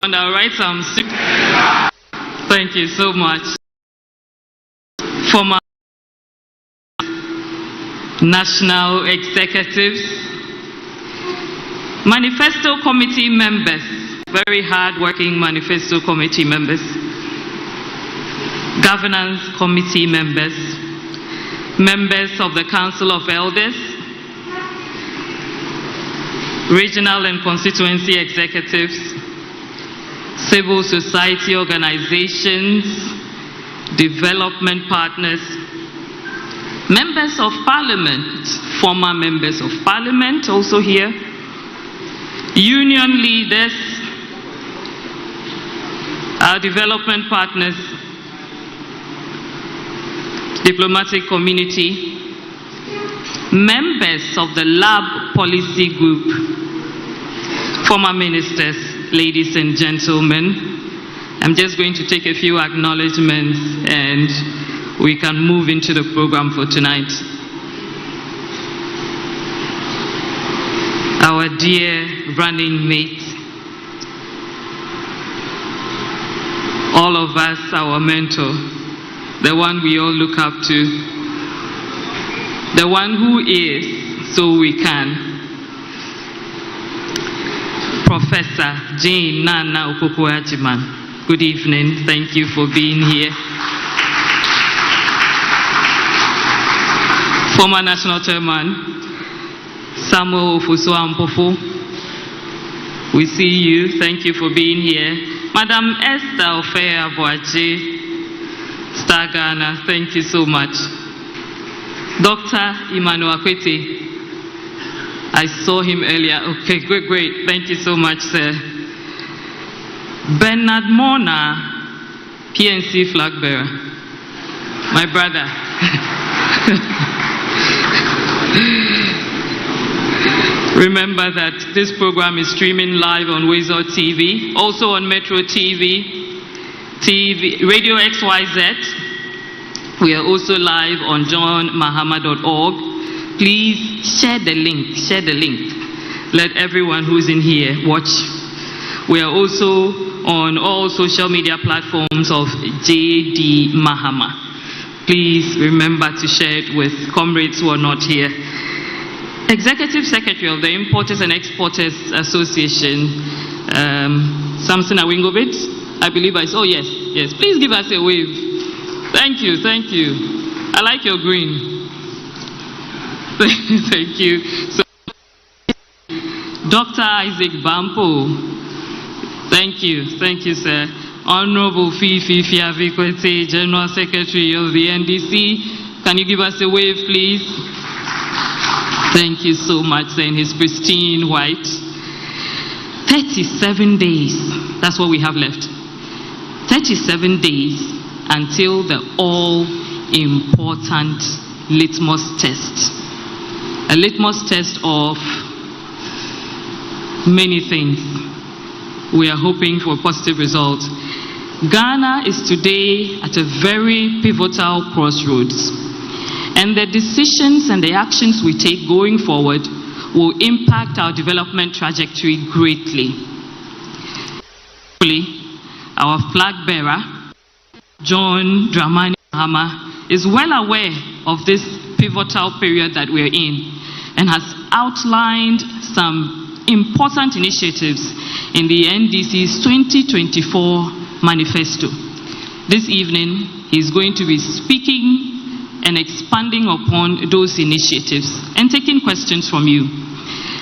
And I'll write some. Thank you so much. Former national executives, manifesto committee members, very hard-working manifesto committee members, governance committee members, members of the Council of Elders, regional and constituency executives, civil society organizations, development partners, members of parliament, former members of parliament also here, union leaders, our development partners, diplomatic community, members of the lab policy group, former ministers, ladies and gentlemen. I'm just going to take a few acknowledgements and we can move into the program for tonight. Our dear running mate, all of us, our mentor, the one we all look up to, the one who is so we can. Professor Jane Nana Opoku-Agyeman, good evening. Thank you for being here. Former National Chairman Samuel Ofosu-Ampofo, we see you. Thank you for being here. Madam Esther Ofeya-Boache, Star Ghana, thank you so much. Dr. Emmanuel Akwete, I saw him earlier. Okay, great. Thank you so much, sir. Bernard Mona, PNC flag bearer, my brother. Remember that this program is streaming live on Wizard TV, also on Metro TV, Radio XYZ. We are also live on johnmahama.org. Please share the link, Let everyone who's in here watch. We are also on all social media platforms of JD Mahama. Please remember to share it with comrades who are not here. Executive Secretary of the Importers and Exporters Association, Samson Awingobit, I believe I saw, oh yes, please give us a wave. Thank you. I like your green. Thank you. So, Dr. Isaac Bampo, thank you, sir. Honorable Fifi Fiavikwete, General Secretary of the NDC, can you give us a wave, please? Thank you so much, sir, in his pristine white. 37 days, that's what we have left. 37 days until the all-important litmus test. A litmus test of many things. We are hoping for a positive result. Ghana is today at a very pivotal crossroads, and the decisions and the actions we take going forward will impact our development trajectory greatly. Our flag bearer, John Dramani Mahama, is well aware of this pivotal period that we're in and has outlined some important initiatives in the NDC's 2024 manifesto. This evening, he's going to be speaking and expanding upon those initiatives and taking questions from you.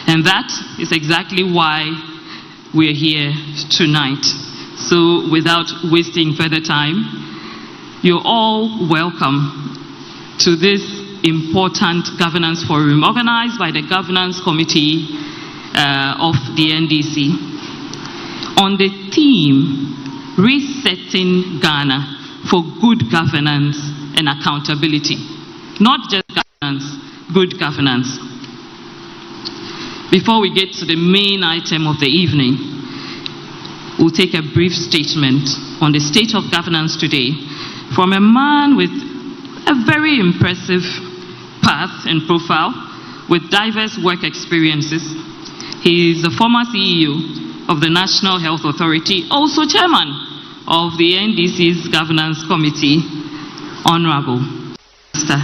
And that is exactly why we're here tonight. So without wasting further time, you're all welcome to this important governance forum organized by the Governance Committee of the NDC on the theme Resetting Ghana for Good Governance and Accountability. Not just governance, good governance. Before we get to the main item of the evening, we'll take a brief statement on the state of governance today from a man with a very impressive path and profile with diverse work experiences. He is the former CEO of the National Health Authority, also chairman of the NDC's Governance Committee, Honorable Mr.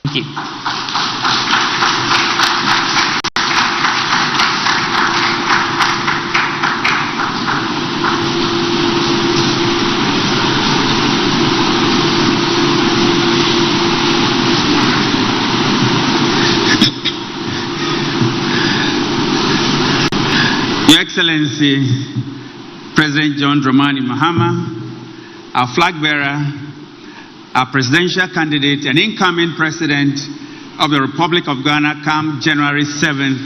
Thank you. Your Excellency, President John Dramani Mahama, our flag bearer, our presidential candidate and incoming president of the Republic of Ghana come January 7th,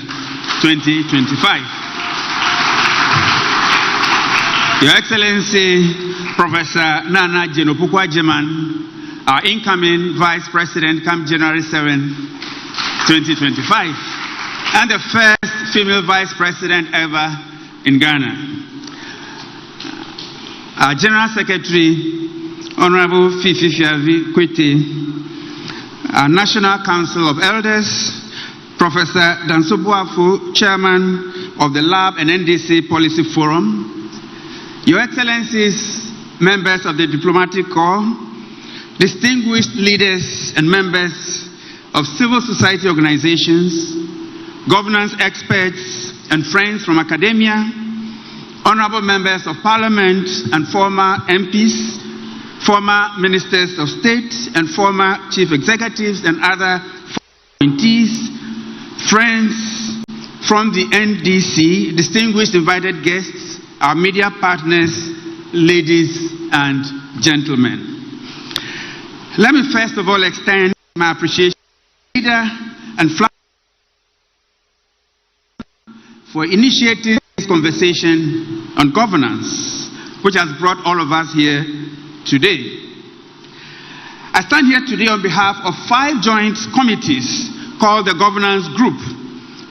2025. Your Excellency, Professor Nana Jenopukwa-Jeman, our incoming Vice President come January 7th, 2025, and the first female Vice President ever in Ghana. Our General Secretary, Honorable Fifi Fiavi Kwete, our National Council of Elders, Professor Dansobuafu, Chairman of the Lab and NDC Policy Forum, Your Excellencies, members of the Diplomatic Corps, distinguished leaders and members of civil society organizations, governance experts and friends from academia, honorable members of parliament and former MPs, former ministers of state and former chief executives and other appointees, friends from the NDC, distinguished invited guests, our media partners, ladies and gentlemen. Let me first of all extend my appreciation to the leader and flag for initiating this conversation on governance, which has brought all of us here today. I stand here today on behalf of 5 joint committees called the Governance Group,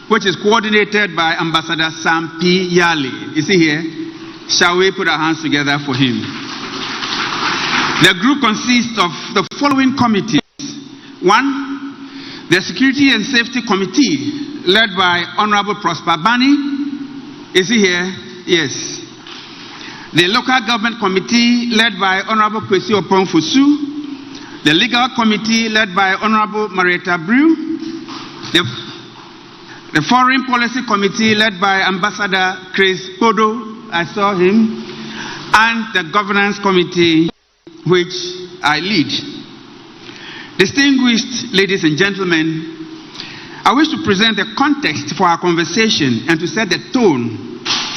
which is coordinated by Ambassador Sam P. Yali. Is he here? Shall we put our hands together for him? The group consists of the following committees. 1, the Security and Safety Committee, led by Honorable Prosper Bani. Is he here? Yes. The Local Government Committee, led by Honorable Kwesi Opon-Fusu. The Legal Committee, led by Honorable Marietta Brew. The Foreign Policy Committee, led by Ambassador Chris Podo. I saw him. And the Governance Committee, which I lead. Distinguished ladies and gentlemen, I wish to present the context for our conversation and to set the tone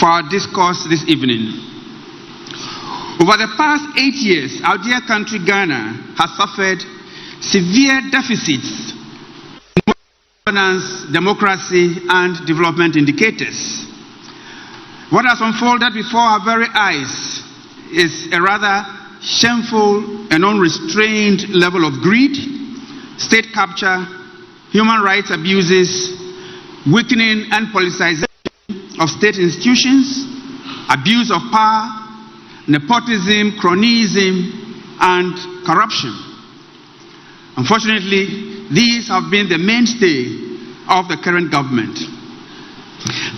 for our discourse this evening. Over the past 8 years, our dear country Ghana has suffered severe deficits in governance, democracy, and development indicators. What has unfolded before our very eyes is a rather shameful and unrestrained level of greed, state capture, human rights abuses, weakening and politicization of state institutions, abuse of power, nepotism, cronyism, and corruption. Unfortunately, these have been the mainstay of the current government.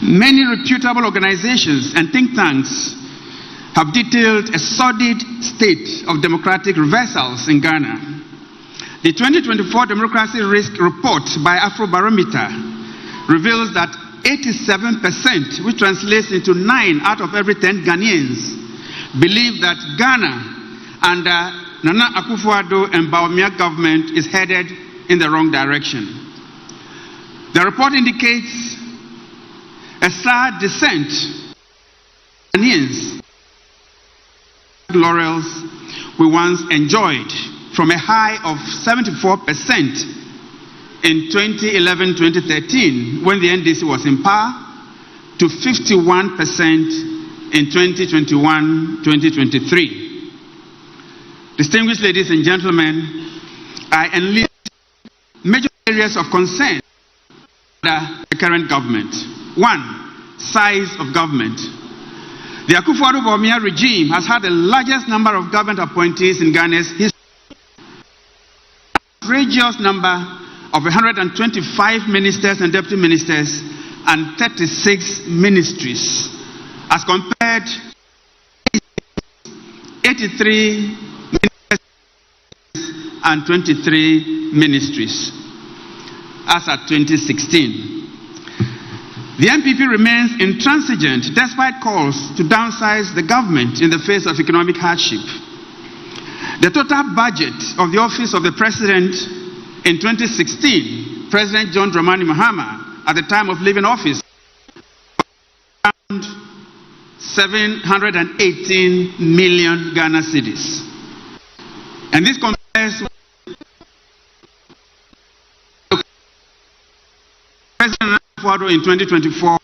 Many reputable organizations and think tanks have detailed a sordid state of democratic reversals in Ghana. The 2024 Democracy Risk Report by Afrobarometer reveals that 87%, which translates into 9 out of every 10 Ghanaians, believe that Ghana under Nana Akufo-Addo and Bawumia government is headed in the wrong direction. The report indicates a sad descent in Ghanaians laurels we once enjoyed, from a high of 74% in 2011-2013 when the NDC was in power to 51% in 2021-2023. Distinguished ladies and gentlemen, I enlist major areas of concern under the current government. 1, size of government. The Akufo-Addo regime has had the largest number of government appointees in Ghana's history. Outrageous number of 125 ministers and deputy ministers and 36 ministries as compared to 83 and 23 ministries as at 2016. The MPP remains intransigent despite calls to downsize the government in the face of economic hardship. The total budget of the Office of the President in 2016, President John Dramani Mahama, at the time of leaving office, around 718 million Ghana cedis. And this compares with President in 2024.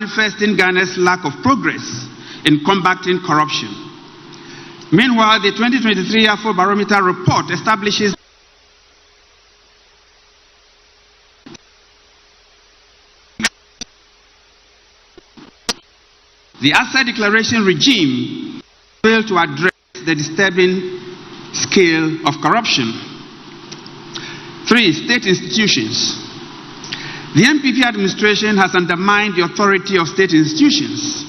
Manifesting Ghana's lack of progress in combating corruption. Meanwhile, the 2023 Afrobarometer report establishes the asset declaration regime failed to address the disturbing scale of corruption. 3. State institutions. The MPP administration has undermined the authority of state institutions.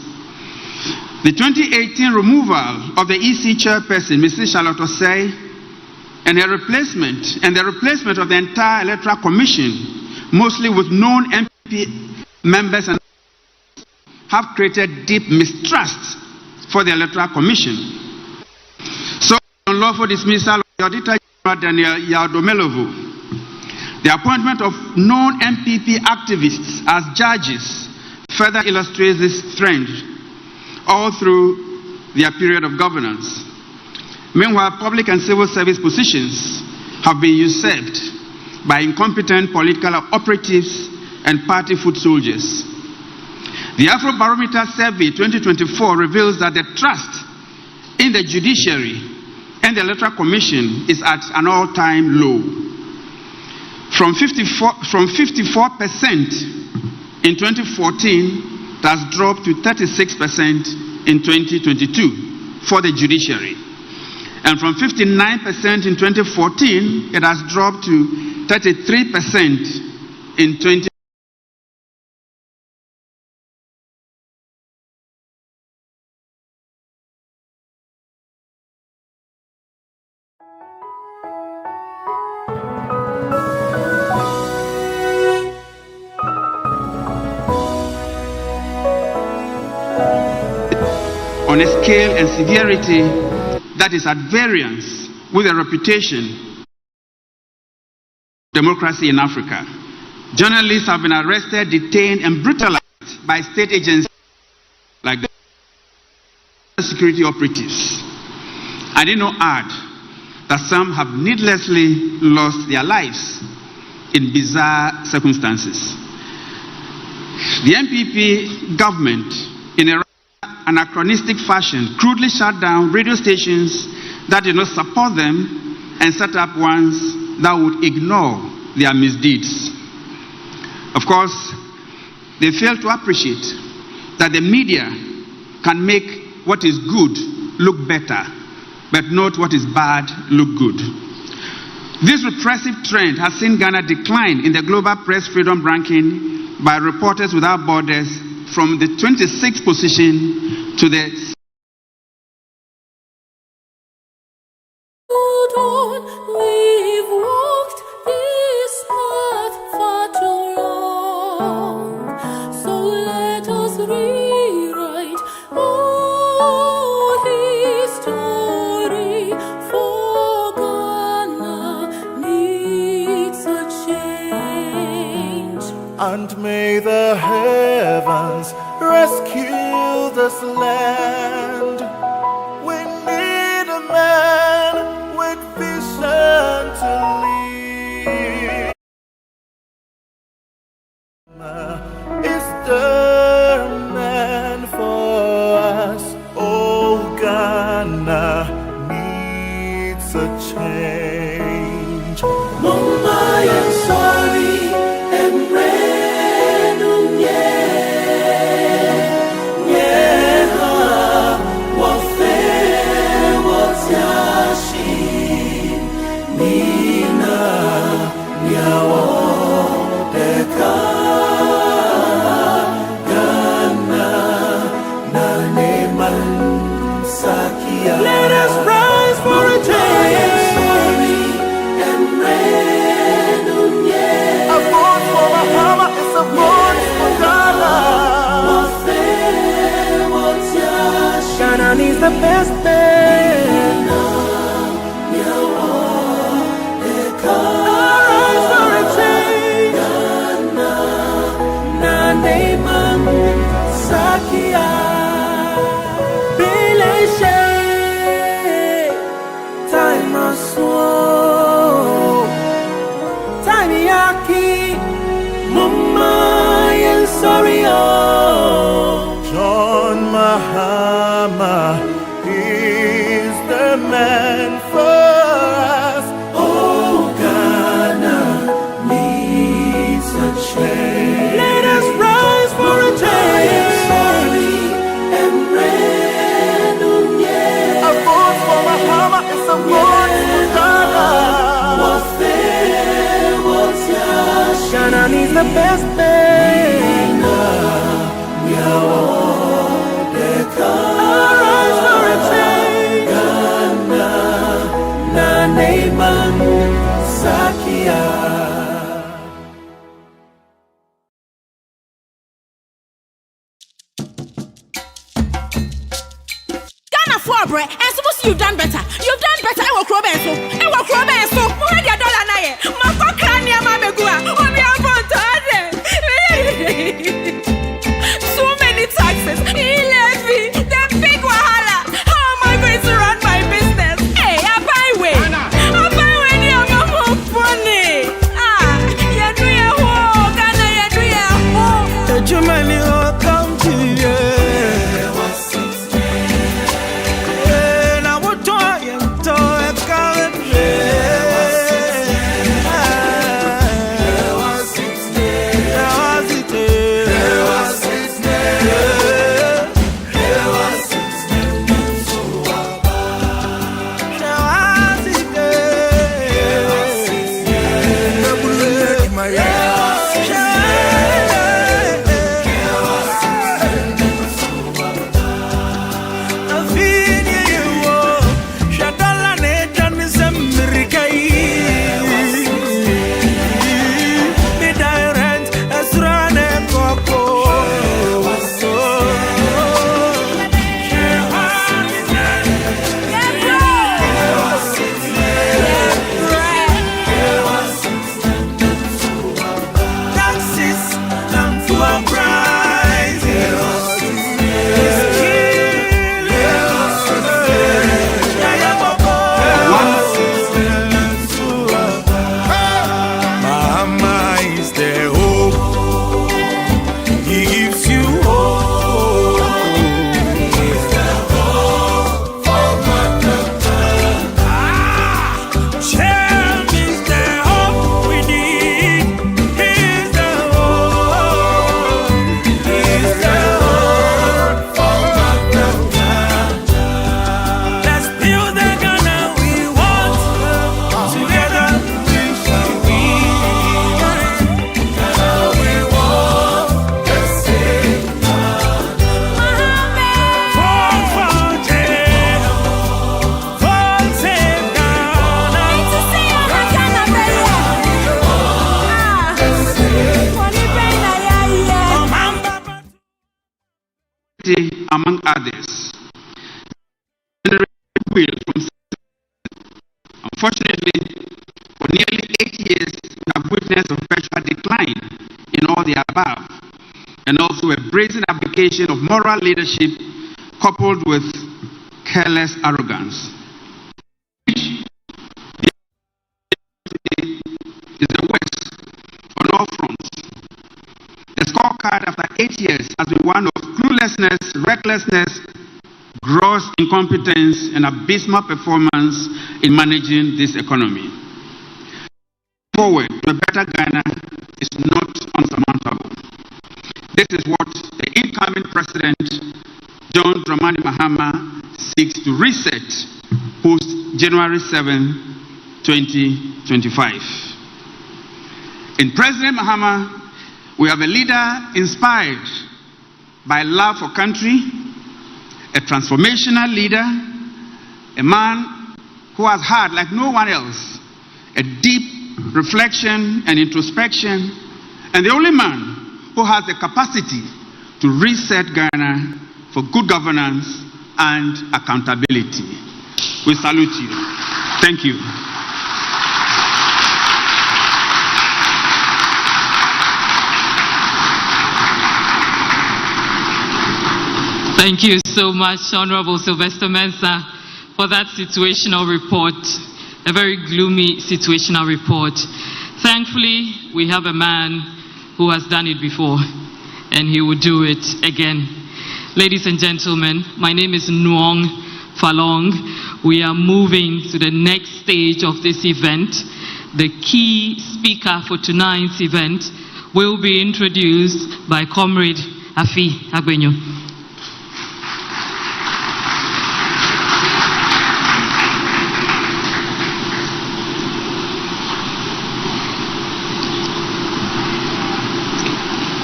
The 2018 removal of the EC chairperson, Mrs. Charlotte Osei, and the replacement of the entire Electoral Commission, mostly with known MPP members, and have created deep mistrust for the Electoral Commission. So, unlawful dismissal of the Auditor General Daniel Yaudomelovu, the appointment of known MPP activists as judges further illustrates this trend all through their period of governance. Meanwhile, public and civil service positions have been usurped by incompetent political operatives and party foot soldiers. The Afrobarometer Survey 2024 reveals that the trust in the judiciary and the Electoral Commission is at an all-time low. From 54% in 2014, it has dropped to 36% in 2022 for the judiciary. And from 59% in 2014, it has dropped to 33% in 2022. On a scale and severity that is at variance with the reputation of democracy in Africa. Journalists have been arrested, detained, and brutalized by state agencies like the security operatives. I did not add that some have needlessly lost their lives in bizarre circumstances. The MPP government, in a anachronistic fashion, crudely shut down radio stations that did not support them and set up ones that would ignore their misdeeds. Of course, they fail to appreciate that the media can make what is good look better, but not what is bad look good. This repressive trend has seen Ghana decline in the global press freedom ranking by Reporters Without Borders from the 26th position to the We've walked this path far too long, so let us rewrite our history, for Ghana needs a change. And may the heavens rescue this land. We need a man with vision. the best man. Arise for a change. Sakia Belashe Time Aso Time Yaki Mumma and Sorio John Mahama is the man for us. Oh, Ghana needs a change. Let us rise for a change. A vote for Mahama is a vote for Ghana. Ghana needs the best man. We are all the arise for a change. Ghana, Naneman, Sakia. And suppose you've done better. You've done better. I will cry so. I will cry so. More than $1 na ye. My crania mamegua. Obi abonto. So many taxes. Levy. The big wahala. How am I going to run my business? Hey, I buy way. I buy way. You're more funny. You do your work. Ghana, you do your work. The Germany will come to you. Among others, unfortunately, for nearly 8 years, we have witnessed a perpetual decline in all the above, and also a brazen abdication of moral leadership coupled with careless arrogance. Is the worst on all fronts. The scorecard after 8 years has been one of cluelessness, recklessness, gross incompetence, and abysmal performance in managing this economy. Forward to a better Ghana is not unsurmountable. This is what the incoming President, John Dramani Mahama, seeks to reset post January 7, 2025. In President Mahama, we have a leader inspired by love for country, a transformational leader, a man who has had, like no one else, a deep reflection and introspection, and the only man who has the capacity to reset Ghana for good governance, and accountability. We salute you. Thank you. Thank you so much, Honorable Sylvester Mensah, for that situational report, a very gloomy situational report. Thankfully, we have a man who has done it before, and he will do it again. Ladies and gentlemen, my name is Nuong Falong. We are moving to the next stage of this event. The key speaker for tonight's event will be introduced by Comrade Afi Agbenyo.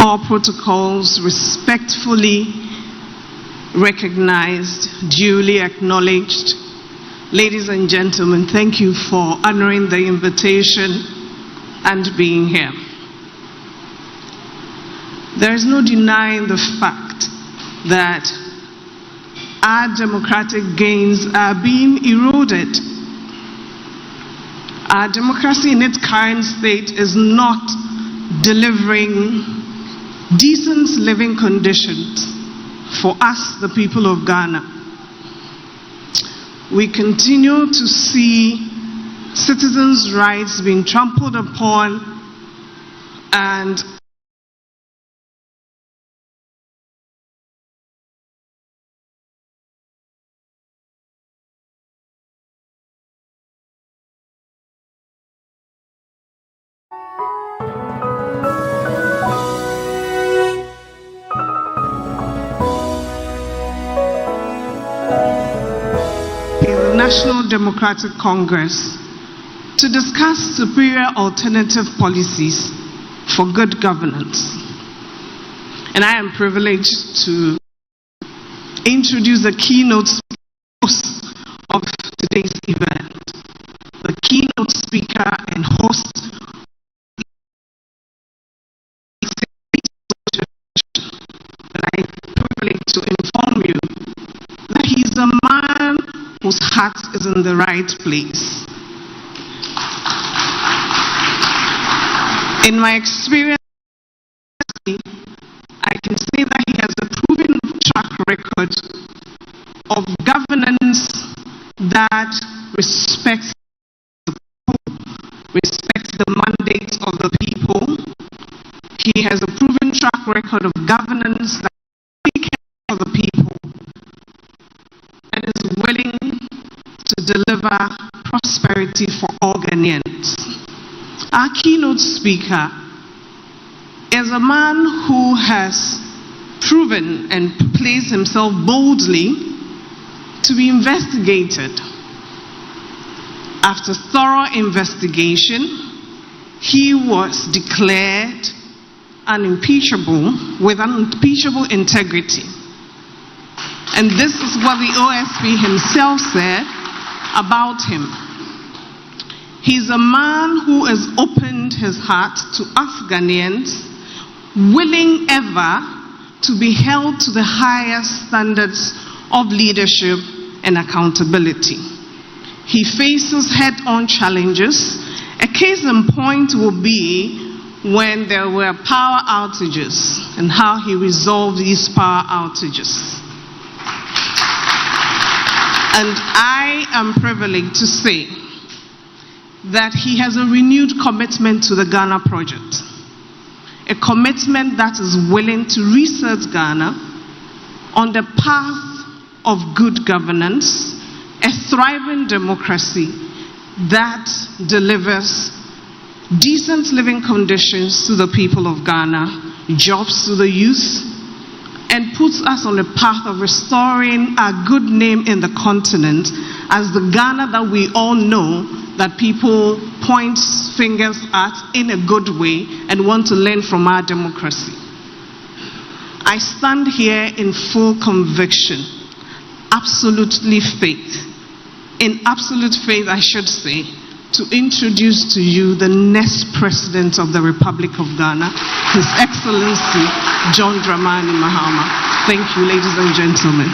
All protocols respectfully recognized, duly acknowledged. Ladies and gentlemen, thank you for honoring the invitation and being here. There is no denying the fact that our democratic gains are being eroded. Our democracy in its current state is not delivering decent living conditions for us, the people of Ghana. We continue to see citizens' rights being trampled upon and National Democratic Congress to discuss superior alternative policies for good governance. And I am privileged to introduce the keynote host of today's event. The keynote speaker and host that I am privileged to inform you that he's a man whose heart is in the right place. In my experience, I can say that he has a proven track record of governance that respects the people, respects the mandate of the people. He has a proven track record of governance that takes care of the people and is willing to deliver prosperity for all Ghanaians. Our keynote speaker is a man who has proven and placed himself boldly to be investigated. After thorough investigation, he was declared unimpeachable with unimpeachable integrity. And this is what the OSP himself said about him. He's a man who has opened his heart to us Ghanaians, willing ever to be held to the highest standards of leadership and accountability. He faces head-on challenges. A case in point will be when there were power outages and how he resolved these power outages. And I am privileged to say that he has a renewed commitment to the Ghana project. A commitment that is willing to research Ghana on the path of good governance, a thriving democracy that delivers decent living conditions to the people of Ghana, jobs to the youth, and puts us on a path of restoring our good name in the continent as the Ghana that we all know that people point fingers at in a good way and want to learn from our democracy. I stand here in full conviction, absolutely faith, in absolute faith I should say, to introduce to you the next President of the Republic of Ghana, His Excellency John Dramani Mahama. Thank you, ladies and gentlemen.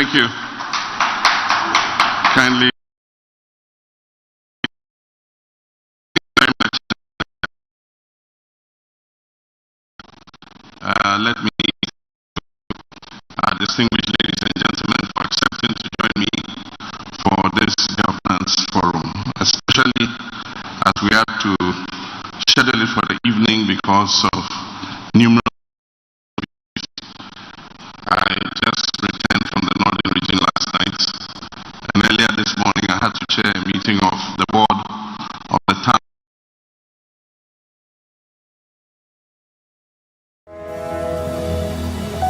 Thank you. Kindly. Let me distinguished ladies and gentlemen for accepting to join me for this governance forum, especially as we had to schedule it for the evening because of numerous. I just returned from the northern region last night, and earlier this morning I had to chair a meeting of the board of the town.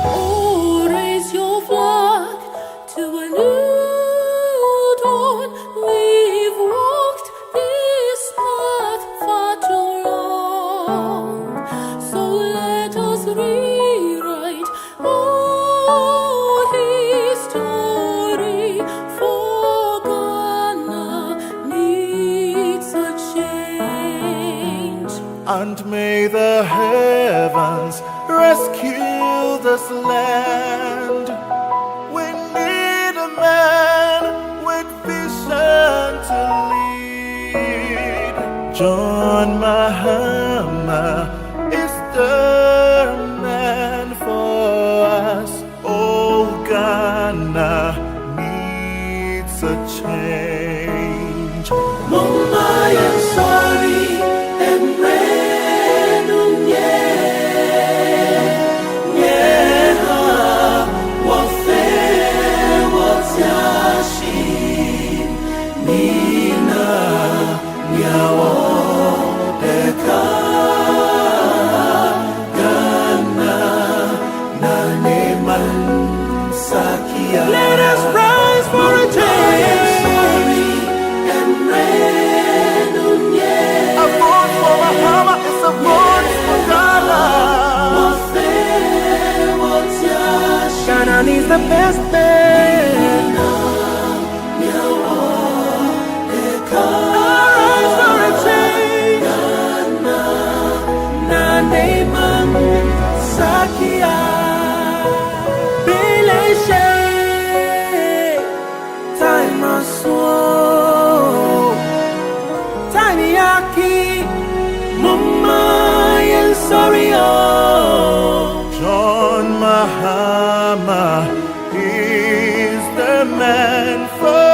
Oh, raise your flag to a new dawn. We've walked this path far too long, so let us rewrite history, for Ghana needs a change. And may the heavens rescue this land. We need a man with vision to lead. John Mahama is the man for us. Oh, Ghana needs a change. Mumbai, I'm sorry, and let us rise for a change. A vote for Mahama is a vote for Ghana. Ghana needs the best man. Rise for a change. Naneman Sakia. Sorry, oh. John Mahama is the man for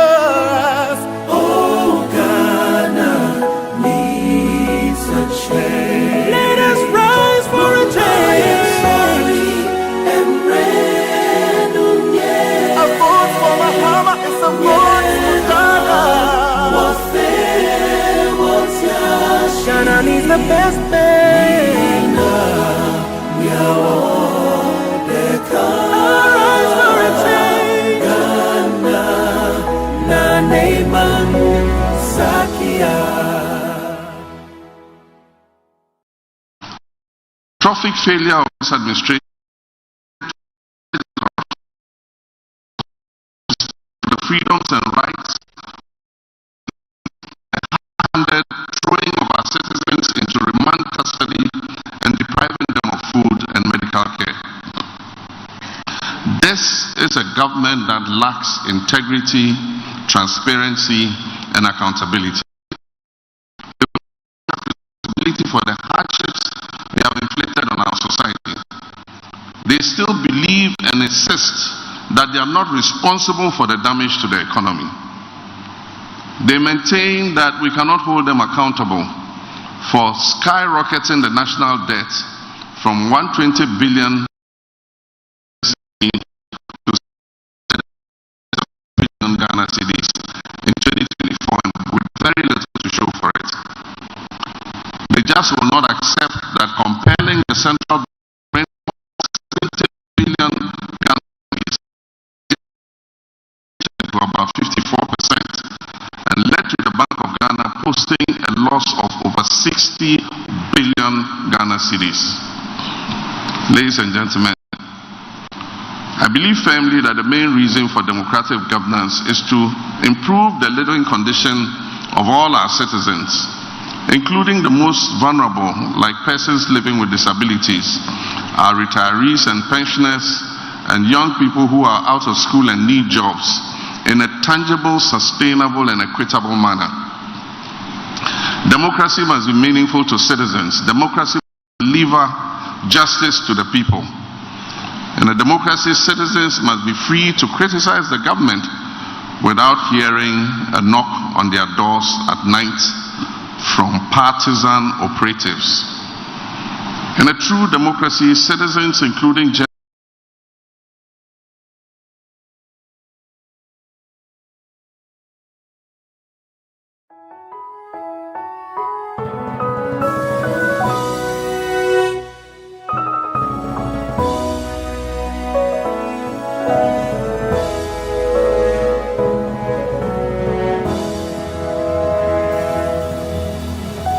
us. Oh, Ghana needs a change. Let us rise for a change. Sorry, a vote for Mahama is a vote for Ghana. Ghana needs the best man. We are all the rise for a change. Ghana, Naneman Sakia. Traffic failure of this administration, the freedoms and rights, and throwing of our citizens into remand custody and depriving them of food and medical care. This is a government that lacks integrity, transparency, and accountability. Accountability for the hardships they have inflicted on our society. They still believe and insist that they are not responsible for the damage to the economy. They maintain that we cannot hold them accountable for skyrocketing the national debt from 120 billion to 7 billion Ghana cedis in 2024, and with very little to show for it. They just will not accept that compelling the central government 70 billion Ghana cedis to about 54%. And led to the Bank of Ghana posting a loss of over 60 billion Ghana cedis. Ladies and gentlemen, I believe firmly that the main reason for democratic governance is to improve the living condition of all our citizens, including the most vulnerable, like persons living with disabilities, our retirees and pensioners, and young people who are out of school and need jobs in a tangible, sustainable, and equitable manner. Democracy must be meaningful to citizens. Democracy must deliver justice to the people. In a democracy, citizens must be free to criticize the government without hearing a knock on their doors at night from partisan operatives. In a true democracy, citizens, including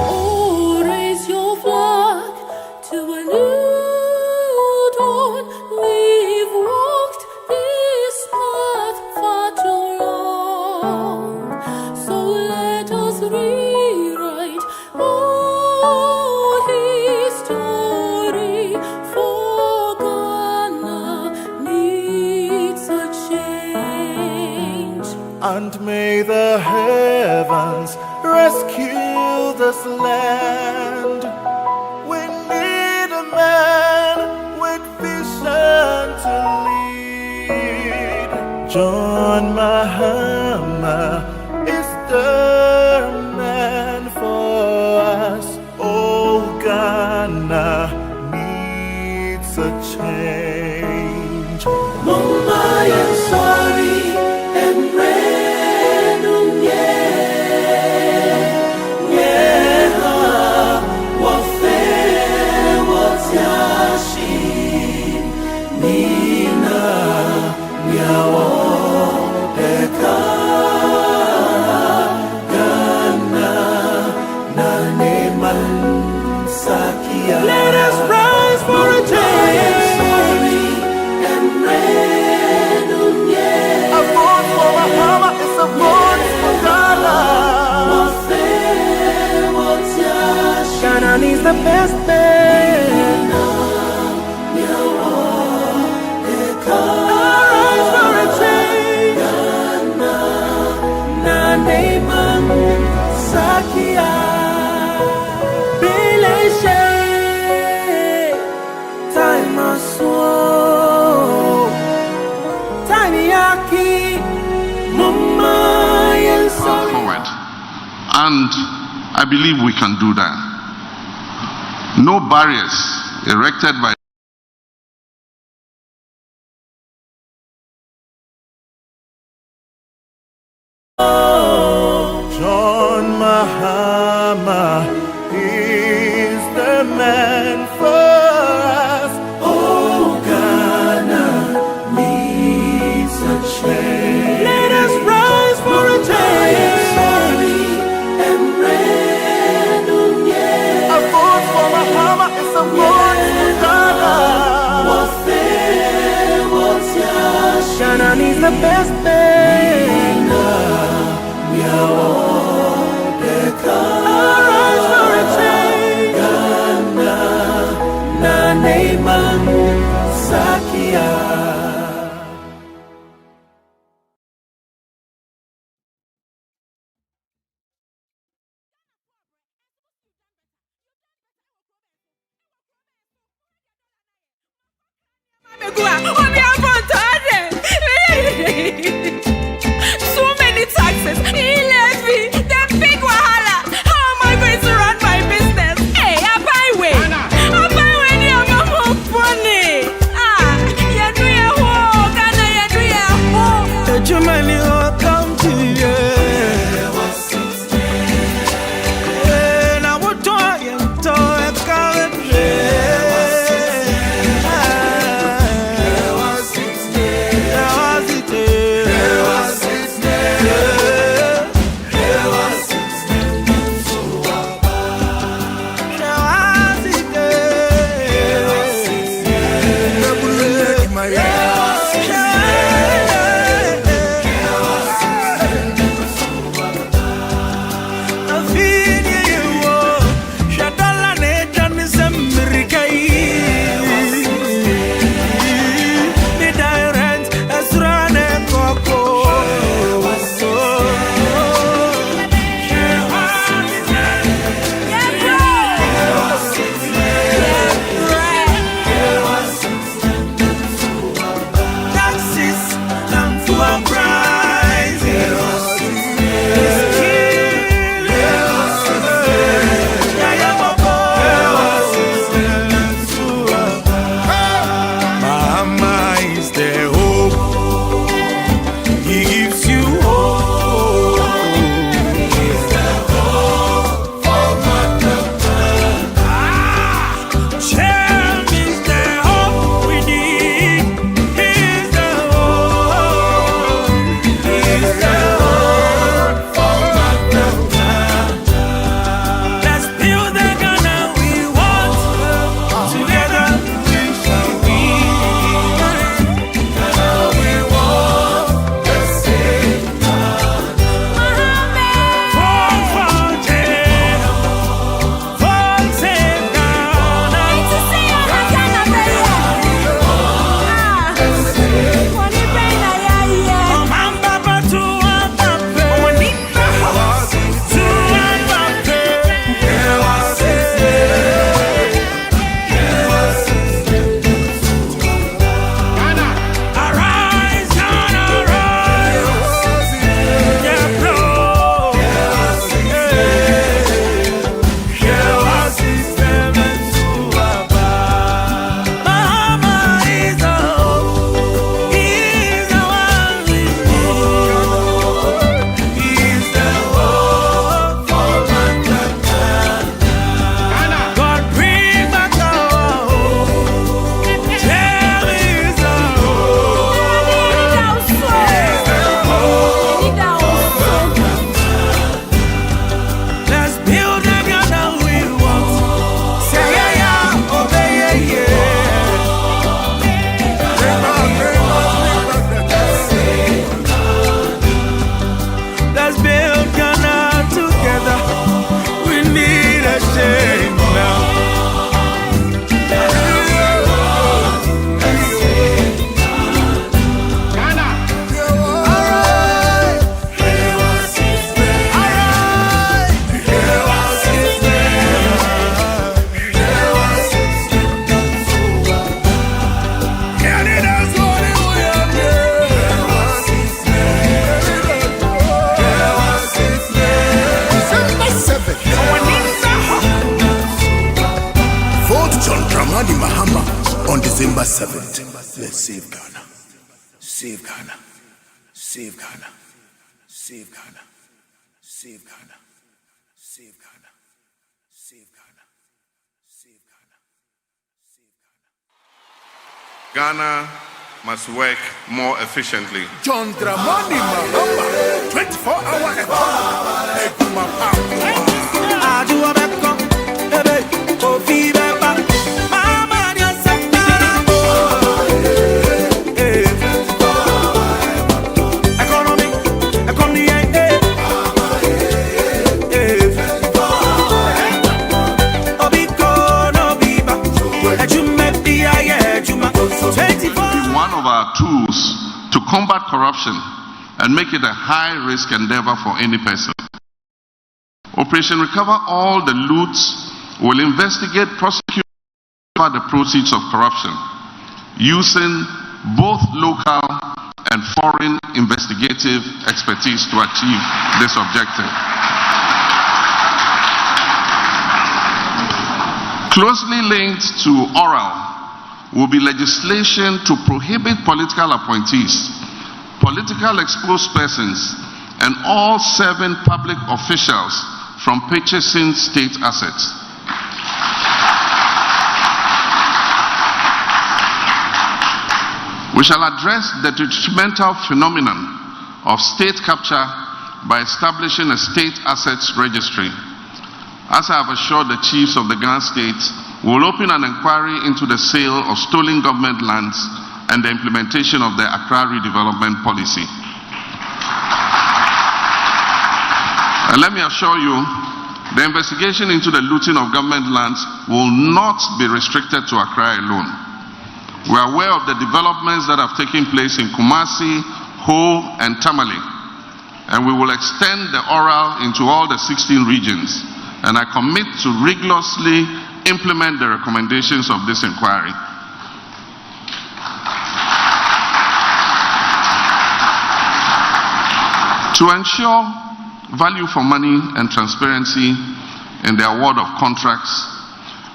Oh, raise your flag to a new dawn. We've walked this path far too long, so let us rewrite our history. For Ghana needs a change. And may the heavens rescue this land. We need a man with vision to lead. John Mahama is the man for us. Oh, Ghana needs a change. Mumbai and sorry and Renum, let us rise for a change. A vote for Mahama is a vote for Ghana. Ghana needs the best man. Rise for a change. Naneman Sakia. forward. And I believe we can do that. No barriers erected by John Mahama is the man for us. Oh, Ghana needs a change. Let us rise for a change. A vote for Mahama is a vote for Ghana. Ghana needs the best man. Rise for a change. Ghana, Naneman Sakia. So many taxes, levy, the big wahala. How am I going to run my business? Hey, I buy way. I buy when you have a more funny. You do your work, Ghana, you do your work. The Germany will come to you. Now what do I am to September 7th, let's save Ghana. Save Ghana. Save Ghana. Save Ghana. Save Ghana. Save Ghana. Save Ghana. Save Ghana. Ghana must work more efficiently. John Dramani Mahama, 24-hour One of our tools to combat corruption and make it a high-risk endeavor for any person. Operation Recover All the Loot will investigate, prosecute the proceeds of corruption using both local and foreign investigative expertise to achieve this objective. Closely linked to oral will be legislation to prohibit political appointees, political exposed persons, and all serving public officials from purchasing state assets. We shall address the detrimental phenomenon of state capture by establishing a state assets registry. As I have assured the chiefs of the Ghana state, we will open an inquiry into the sale of stolen government lands and the implementation of the Accra redevelopment policy. And let me assure you, the investigation into the looting of government lands will not be restricted to Accra alone. We are aware of the developments that have taken place in Kumasi, Ho, and Tamale, and we will extend the oral into all the 16 regions, and I commit to rigorously implement the recommendations of this inquiry. To ensure value for money and transparency in the award of contracts,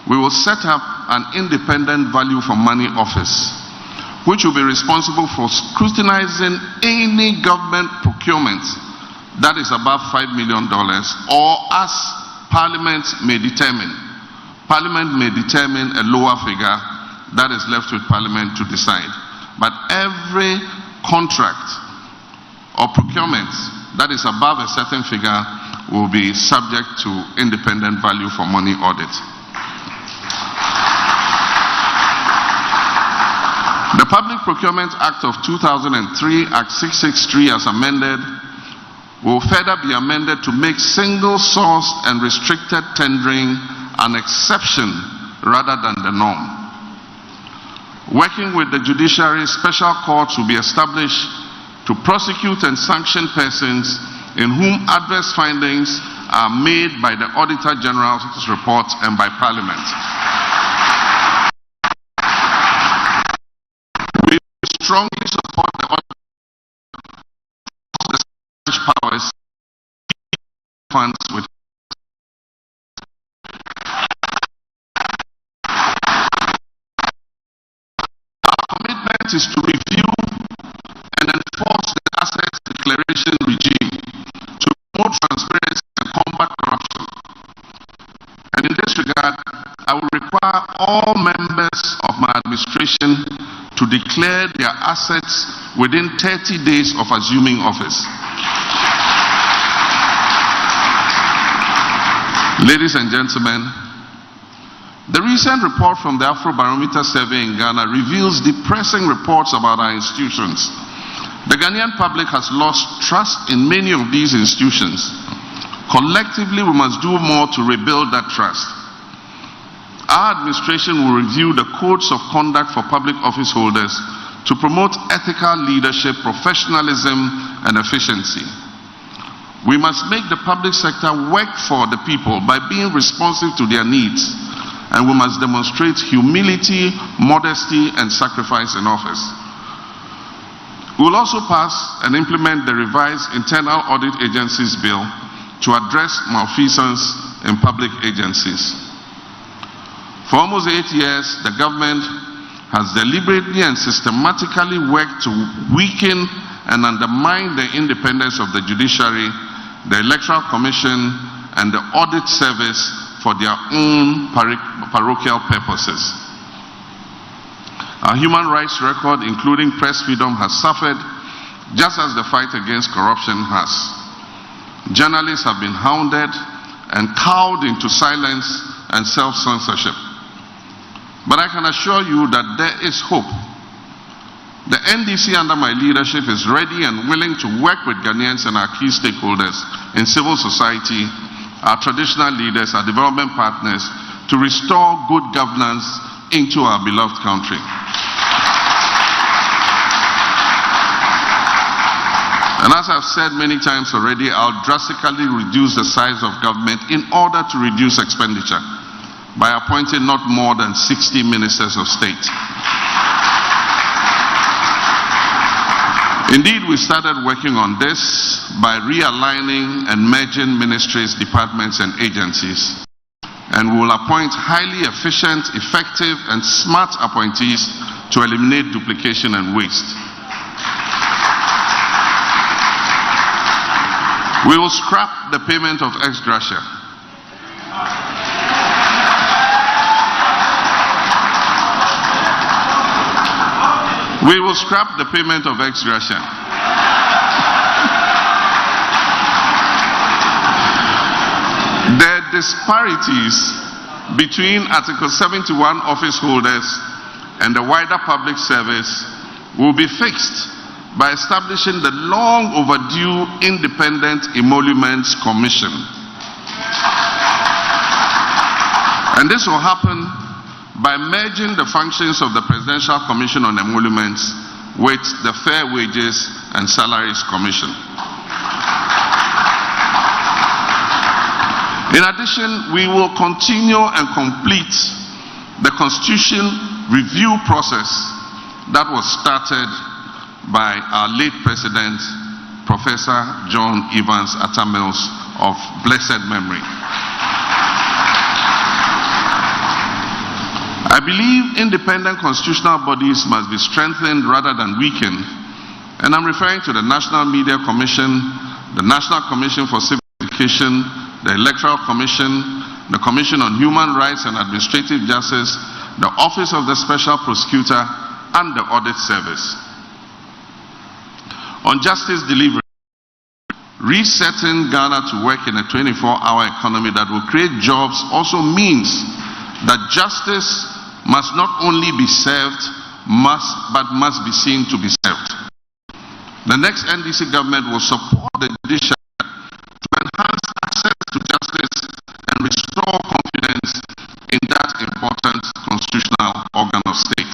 we will set up an independent value for money office, which will be responsible for scrutinizing any government procurement that is above $5 million, or as Parliament may determine. Parliament may determine a lower figure that is left with Parliament to decide. But every contract or procurement that is above a certain figure will be subject to independent value for money audit. The Public Procurement Act of 2003, Act 663 as amended, will further be amended to make single-sourced and restricted tendering an exception rather than the norm. Working with the judiciary, special courts will be established to prosecute and sanction persons in whom adverse findings are made by the Auditor General's report and by Parliament. We strongly support the powers funds with is to review and enforce the assets declaration regime to promote transparency and combat corruption. And in this regard, I will require all members of my administration to declare their assets within 30 days of assuming office. Ladies and gentlemen, the recent report from the Afrobarometer survey in Ghana reveals depressing reports about our institutions. The Ghanaian public has lost trust in many of these institutions. Collectively, we must do more to rebuild that trust. Our administration will review the codes of conduct for public office holders to promote ethical leadership, professionalism, and efficiency. We must make the public sector work for the people by being responsive to their needs. And we must demonstrate humility, modesty, and sacrifice in office. We will also pass and implement the revised Internal Audit Agencies Bill to address malfeasance in public agencies. For almost 8 years, the government has deliberately and systematically worked to weaken and undermine the independence of the judiciary, the Electoral Commission, and the Audit Service for their own parochial purposes. Our human rights record, including press freedom, has suffered just as the fight against corruption has. Journalists have been hounded and cowed into silence and self-censorship. But I can assure you that there is hope. The NDC under my leadership is ready and willing to work with Ghanaians and our key stakeholders in civil society, our traditional leaders, our development partners, to restore good governance into our beloved country. And as I've said many times already, I'll drastically reduce the size of government in order to reduce expenditure by appointing not more than 60 ministers of state. Indeed, we started working on this by realigning and merging ministries, departments, and agencies. And we will appoint highly efficient, effective, and smart appointees to eliminate duplication and waste. We will scrap the payment of ex gratia. We will scrap the payment of ex gratia. The disparities between Article 71 office holders and the wider public service will be fixed by establishing the long overdue Independent Emoluments Commission. And this will happen by merging the functions of the Presidential Commission on Emoluments with the Fair Wages and Salaries Commission. In addition, we will continue and complete the Constitution review process that was started by our late President, Professor John Evans Atta Mills of blessed memory. I believe independent constitutional bodies must be strengthened rather than weakened, and I'm referring to the National Media Commission, the National Commission for Civil Education, the Electoral Commission, the Commission on Human Rights and Administrative Justice, the Office of the Special Prosecutor, and the Audit Service. On justice delivery, resetting Ghana to work in a 24-hour economy that will create jobs also means that justice must not only be served, but must be seen to be served. The next NDC government will support the judiciary to enhance access to justice and restore confidence in that important constitutional organ of state.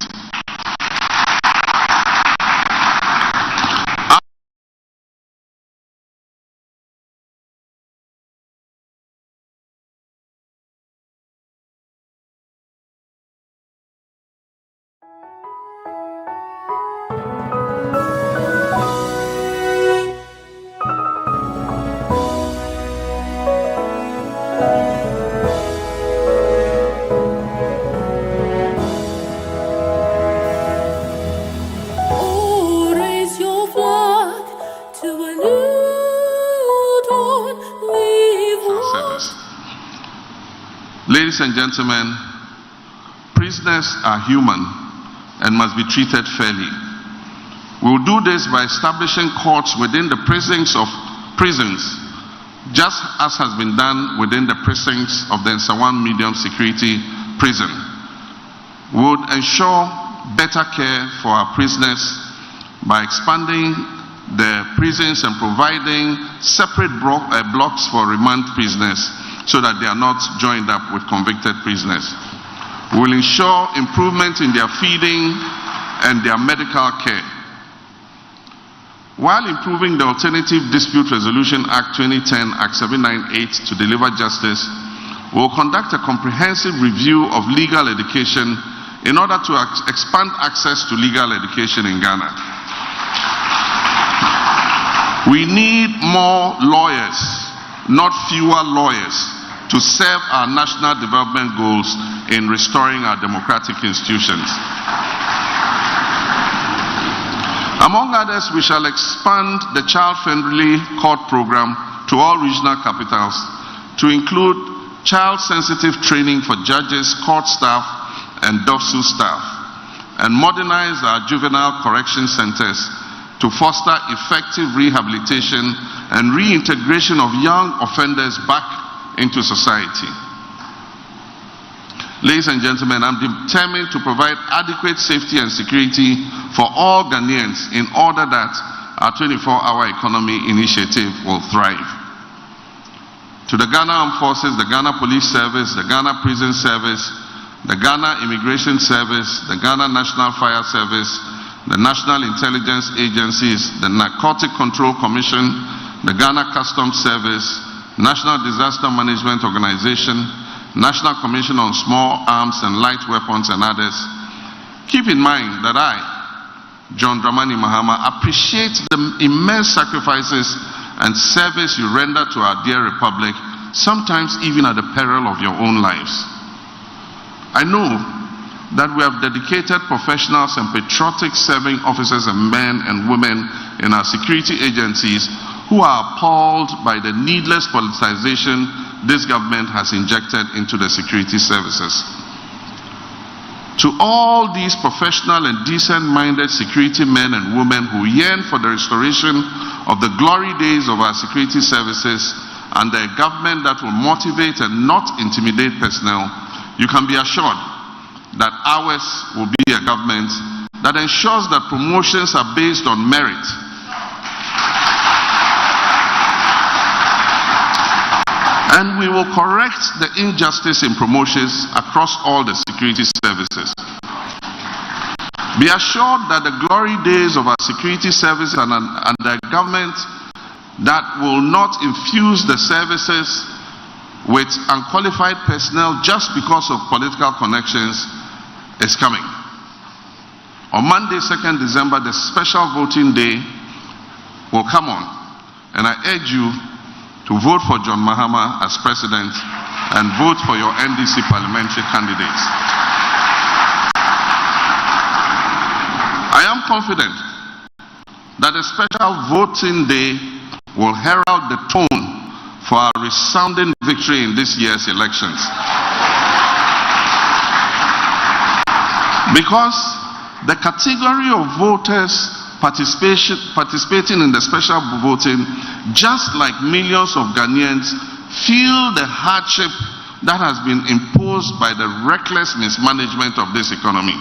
Oh, raise your flag to a new dawn. We've Service. Ladies and gentlemen, prisoners are human and must be treated fairly. We will do this by establishing courts within the precincts of prisons, just as has been done within the precincts of the Nsawan Medium Security Prison. We would ensure better care for our prisoners by expanding the prisons and providing separate blocks for remand prisoners so that they are not joined up with convicted prisoners. We will ensure improvement in their feeding and their medical care. While improving the Alternative Dispute Resolution Act 2010, Act 798 to deliver justice, we will conduct a comprehensive review of legal education in order to expand access to legal education in Ghana. We need more lawyers, not fewer lawyers, to serve our national development goals in restoring our democratic institutions. Among others, we shall expand the child-friendly court program to all regional capitals to include child-sensitive training for judges, court staff, and DOFSU staff, and modernize our juvenile correction centers to foster effective rehabilitation and reintegration of young offenders back into society. Ladies and gentlemen, I'm determined to provide adequate safety and security for all Ghanaians in order that our 24-hour economy initiative will thrive. To the Ghana Armed Forces, the Ghana Police Service, the Ghana Prison Service, the Ghana Immigration Service, the Ghana National Fire Service, the National Intelligence Agencies, the Narcotic Control Commission, the Ghana Customs Service, National Disaster Management Organization, National Commission on Small Arms and Light Weapons, and others, keep in mind that I, John Dramani Mahama, appreciate the immense sacrifices and service you render to our dear Republic, sometimes even at the peril of your own lives. I know that we have dedicated professionals and patriotic serving officers and men and women in our security agencies who are appalled by the needless politicization this government has injected into the security services. To all these professional and decent-minded security men and women who yearn for the restoration of the glory days of our security services under a government that will motivate and not intimidate personnel, you can be assured that ours will be a government that ensures that promotions are based on merit, and we will correct the injustice in promotions across all the security services. Be assured that the glory days of our security services and the government that will not infuse the services with unqualified personnel just because of political connections is coming. On Monday, 2nd December, the special voting day will come on, and I urge you to vote for John Mahama as president and vote for your NDC parliamentary candidates. I am confident that a special voting day will herald the tone for our resounding victory in this year's elections. Because the category of voters participating in the special voting, just like millions of Ghanaians, feel the hardship that has been imposed by the reckless mismanagement of this economy.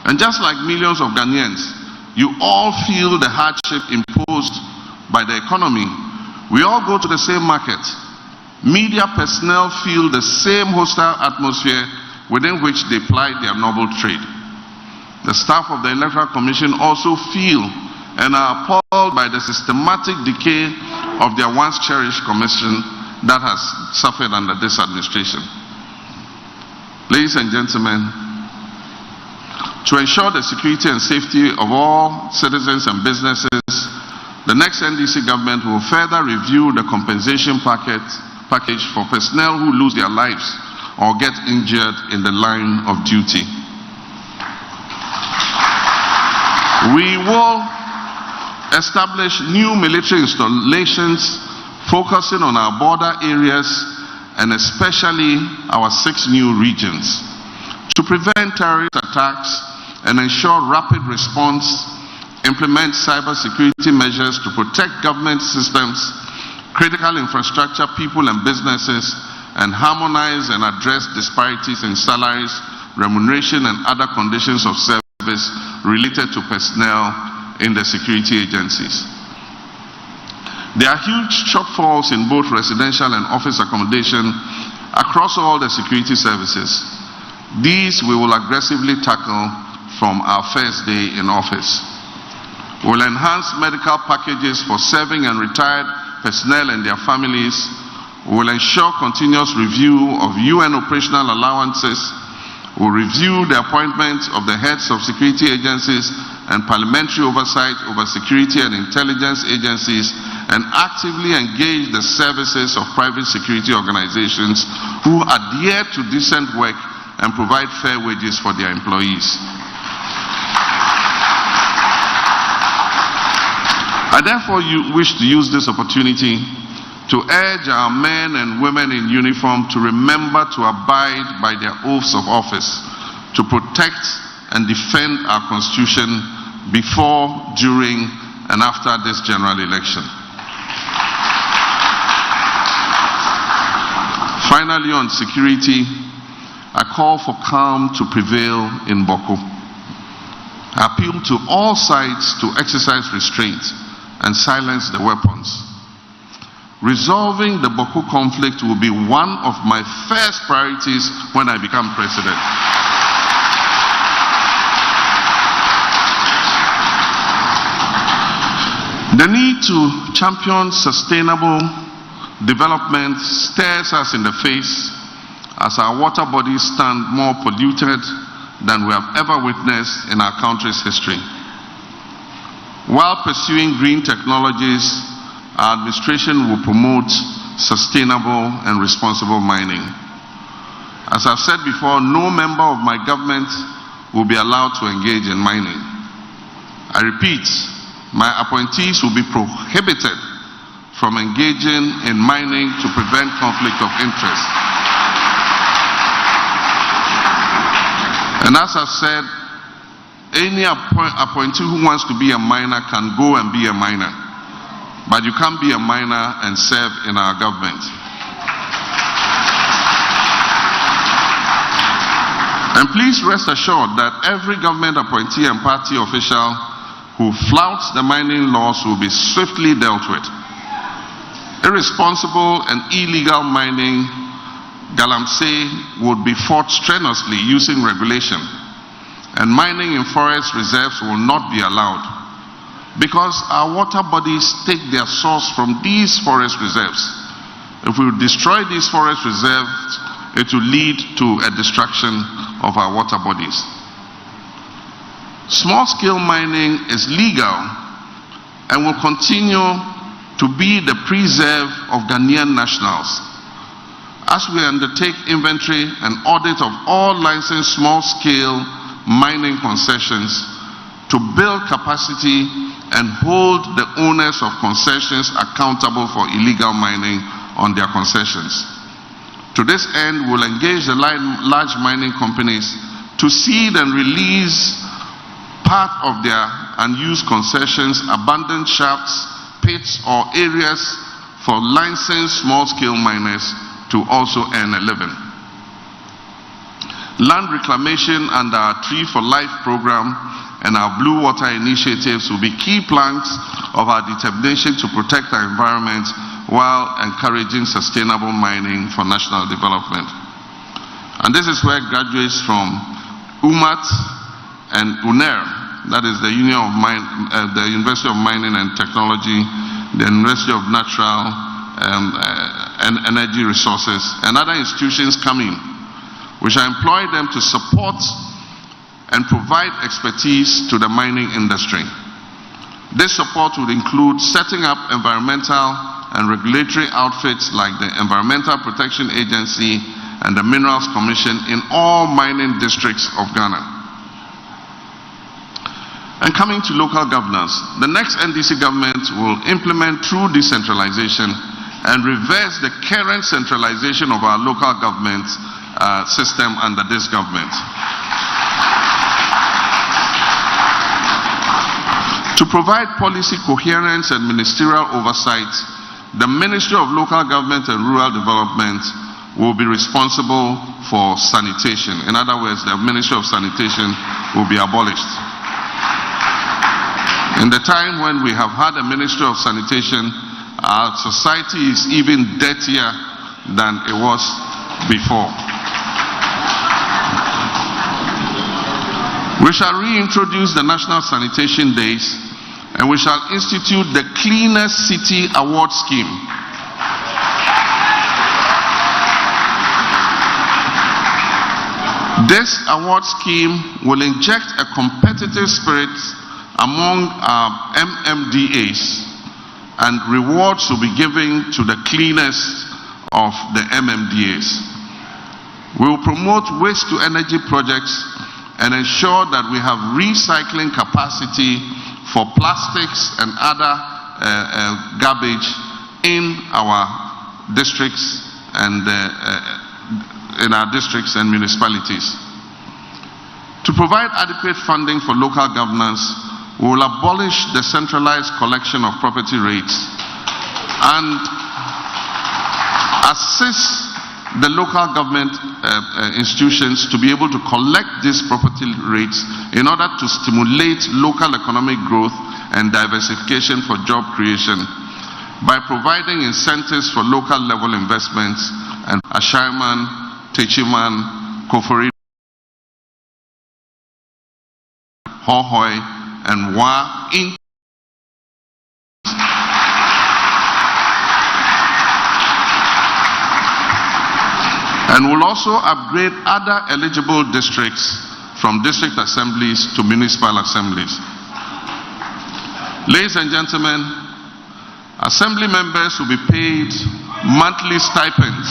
And just like millions of Ghanaians, you all feel the hardship imposed by the economy. We all go to the same market. Media personnel feel the same hostile atmosphere within which they ply their noble trade. The staff of the Electoral Commission also feel and are appalled by the systematic decay of their once cherished commission that has suffered under this administration. Ladies and gentlemen, to ensure the security and safety of all citizens and businesses, the next NDC government will further review the compensation package for personnel who lose their lives or get injured in the line of duty. We will establish new military installations focusing on our border areas and especially our 6 new regions to prevent terrorist attacks and ensure rapid response, implement cybersecurity measures to protect government systems, critical infrastructure, people and businesses, and harmonize and address disparities in salaries, remuneration, and other conditions of service related to personnel in the security agencies. There are huge shortfalls in both residential and office accommodation across all the security services. These we will aggressively tackle from our first day in office. We will enhance medical packages for serving and retired personnel and their families. We will ensure continuous review of UN operational allowances. We will review the appointment of the heads of security agencies and parliamentary oversight over security and intelligence agencies, and actively engage the services of private security organizations who adhere to decent work and provide fair wages for their employees. I therefore wish to use this opportunity to urge our men and women in uniform to remember to abide by their oaths of office, to protect and defend our Constitution before, during, and after this general election. Finally, on security, I call for calm to prevail in Boko. I appeal to all sides to exercise restraint and silence the weapons. Resolving the Boko conflict will be one of my first priorities when I become president. The need to champion sustainable development stares us in the face as our water bodies stand more polluted than we have ever witnessed in our country's history. While pursuing green technologies, our administration will promote sustainable and responsible mining. As I've said before, no member of my government will be allowed to engage in mining. I repeat, my appointees will be prohibited from engaging in mining to prevent conflict of interest. And as I've said, any appointee who wants to be a miner can go and be a miner. But you can't be a miner and serve in our government. And please rest assured that every government appointee and party official who flouts the mining laws will be swiftly dealt with. Irresponsible and illegal mining, galamsey, would be fought strenuously using regulation, and mining in forest reserves will not be allowed, because our water bodies take their source from these forest reserves. If we destroy these forest reserves, it will lead to a destruction of our water bodies. Small-scale mining is legal and will continue to be the preserve of Ghanaian nationals. As we undertake inventory and audit of all licensed small-scale mining concessions to build capacity and hold the owners of concessions accountable for illegal mining on their concessions. To this end, we'll engage the large mining companies to seed and release part of their unused concessions, abandoned shafts, pits, or areas for licensed small-scale miners to also earn a living. Land reclamation under our Tree for Life program and our Blue Water initiatives will be key planks of our determination to protect our environment while encouraging sustainable mining for national development. And this is where graduates from UMAT and UNER, that is the the University of Mining and Technology, the University of Natural and Energy Resources, and other institutions come in. We shall employ them to support and provide expertise to the mining industry. This support would include setting up environmental and regulatory outfits like the Environmental Protection Agency and the Minerals Commission in all mining districts of Ghana. And coming to local governance, the next NDC government will implement true decentralization and reverse the current centralization of our local government system under this government. To provide policy coherence and ministerial oversight, the Ministry of Local Government and Rural Development will be responsible for sanitation. In other words, the Ministry of Sanitation will be abolished. In the time when we have had a Ministry of Sanitation, our society is even dirtier than it was before. We shall reintroduce the National Sanitation Days, and we shall institute the Cleanest City Award Scheme. This award scheme will inject a competitive spirit among our MMDAs, and rewards will be given to the cleanest of the MMDAs. We will promote waste-to-energy projects and ensure that we have recycling capacity for plastics and other garbage in our districts and municipalities. To provide adequate funding for local governance, we will abolish the centralized collection of property rates and assist the local government institutions to be able to collect these property rates in order to stimulate local economic growth and diversification for job creation by providing incentives for local level investments and Ashaiman, Techiman, Kofori, Hohoi, and Wa in and will also upgrade other eligible districts from district assemblies to municipal assemblies. Ladies and gentlemen, assembly members will be paid monthly stipends.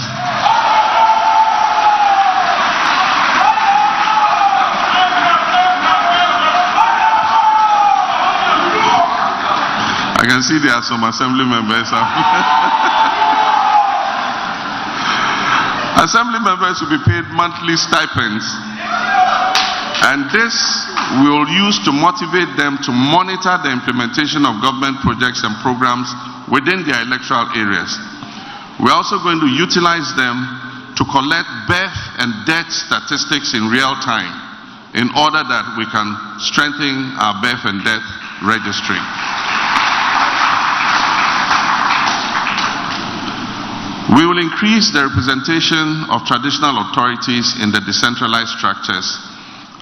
I can see there are some assembly members. Assembly members will be paid monthly stipends, and this we will use to motivate them to monitor the implementation of government projects and programs within their electoral areas. We're also going to utilize them to collect birth and death statistics in real time in order that we can strengthen our birth and death registry. We will increase the representation of traditional authorities in the decentralized structures,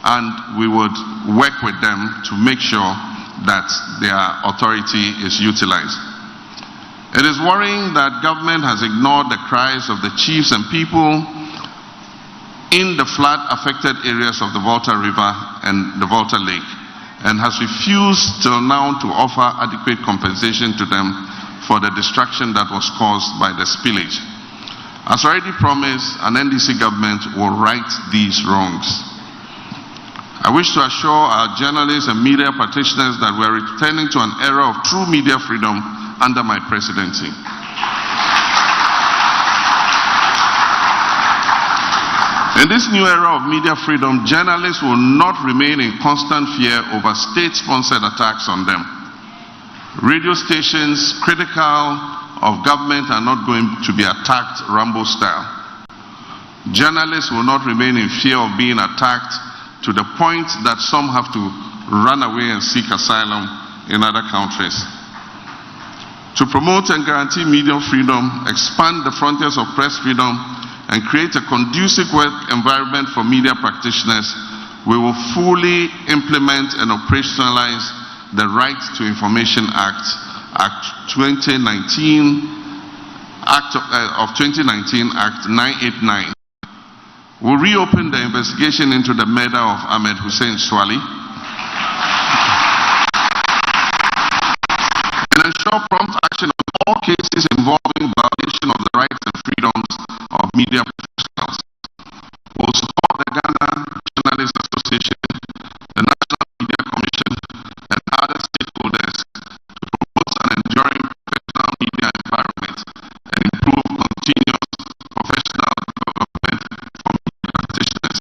and we would work with them to make sure that their authority is utilized. It is worrying that government has ignored the cries of the chiefs and people in the flood-affected areas of the Volta River and the Volta Lake, and has refused till now to offer adequate compensation to them for the destruction that was caused by the spillage. As already promised, an NDC government will right these wrongs. I wish to assure our journalists and media practitioners that we are returning to an era of true media freedom under my presidency. In this new era of media freedom, journalists will not remain in constant fear over state-sponsored attacks on them. Radio stations critical of government are not going to be attacked Rambo style. Journalists will not remain in fear of being attacked to the point that some have to run away and seek asylum in other countries. To promote and guarantee media freedom, expand the frontiers of press freedom, and create a conducive work environment for media practitioners, we will fully implement and operationalize the Right to Information Act, Act 2019, Act 989. We'll reopen the investigation into the murder of Ahmed Hussein Swali and ensure prompt action on all cases involving violation of the rights and freedoms of media professionals. We'll support the Ghana Journalists Association, the National Media Commission, and other stakeholders to promote an enduring professional media environment and improve continuous professional development for media practitioners.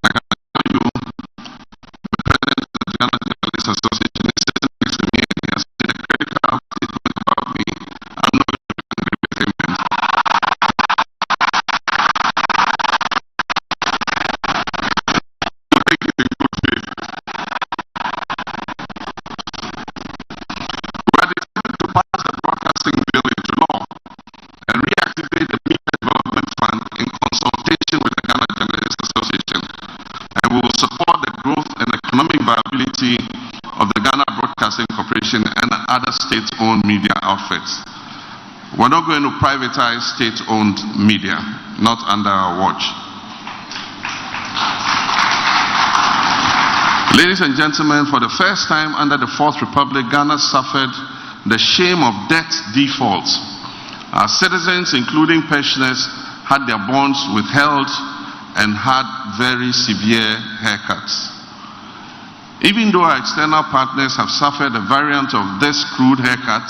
I can assure you, the President of the Ghana Journalists Association is sitting next to me and he has made a critical statement about me. I'm not going to agree with him. Of the Ghana Broadcasting Corporation and other state-owned media outfits. We're not going to privatize state-owned media, not under our watch. Ladies and gentlemen, for the first time under the Fourth Republic, Ghana suffered the shame of debt default. Our citizens, including pensioners, had their bonds withheld and had very severe haircuts. Even though our external partners have suffered a variant of this crude haircut,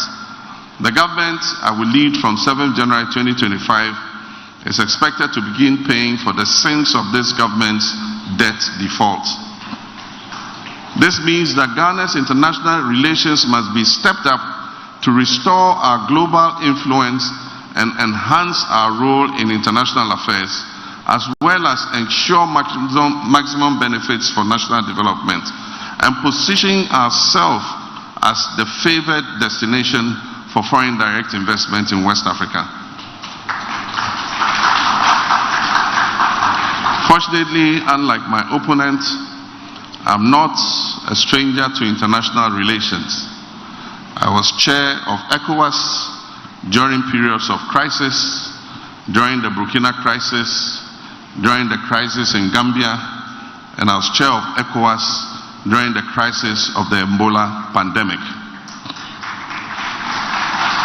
the government I will lead from 7th January 2025 is expected to begin paying for the sins of this government's debt default. This means that Ghana's international relations must be stepped up to restore our global influence and enhance our role in international affairs, as well as ensure maximum benefits for national development, and positioning ourselves as the favored destination for foreign direct investment in West Africa. Fortunately, unlike my opponent, I'm not a stranger to international relations. I was chair of ECOWAS during periods of crisis, during the Burkina crisis, during the crisis in Gambia, and I was chair of ECOWAS during the crisis of the Ebola pandemic.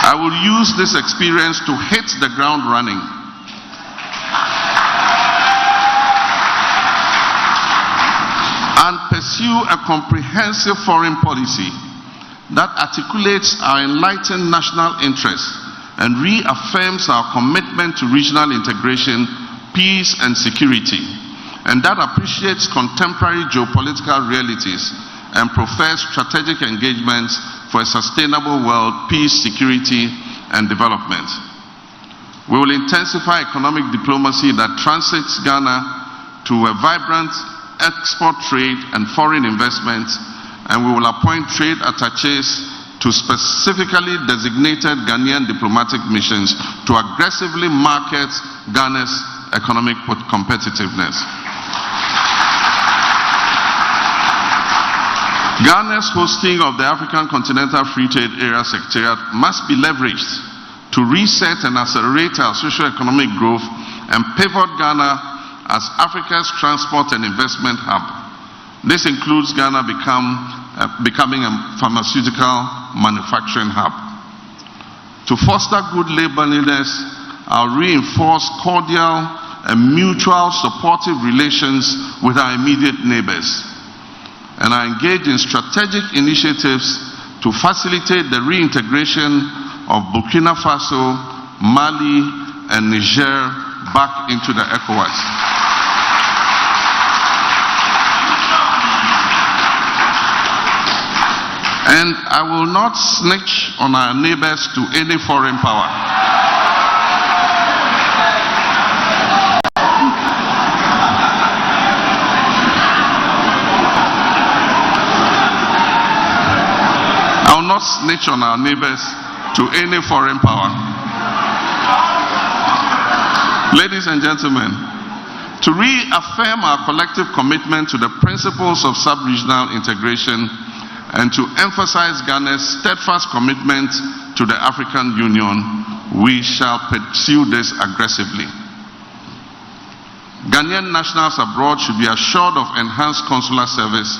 I will use this experience to hit the ground running. And pursue a comprehensive foreign policy that articulates our enlightened national interests and reaffirms our commitment to regional integration, peace, and security, and that appreciates contemporary geopolitical realities and prefers strategic engagements for a sustainable world, peace, security, and development. We will intensify economic diplomacy that translates Ghana to a vibrant export trade and foreign investment, and we will appoint trade attaches to specifically designated Ghanaian diplomatic missions to aggressively market Ghana's economic competitiveness. Ghana's hosting of the African Continental Free Trade Area Secretariat must be leveraged to reset and accelerate our socio-economic growth and pivot Ghana as Africa's transport and investment hub. This includes Ghana becoming a pharmaceutical manufacturing hub. To foster good neighborliness, I'll reinforce cordial and mutual supportive relations with our immediate neighbors. And I engage in strategic initiatives to facilitate the reintegration of Burkina Faso, Mali, and Niger back into the ECOWAS. And I will not snitch on our neighbors to any foreign power. I will not snitch on our neighbors to any foreign power. Ladies and gentlemen, to reaffirm our collective commitment to the principles of sub-regional integration and to emphasize Ghana's steadfast commitment to the African Union, we shall pursue this aggressively. Ghanaian nationals abroad should be assured of enhanced consular service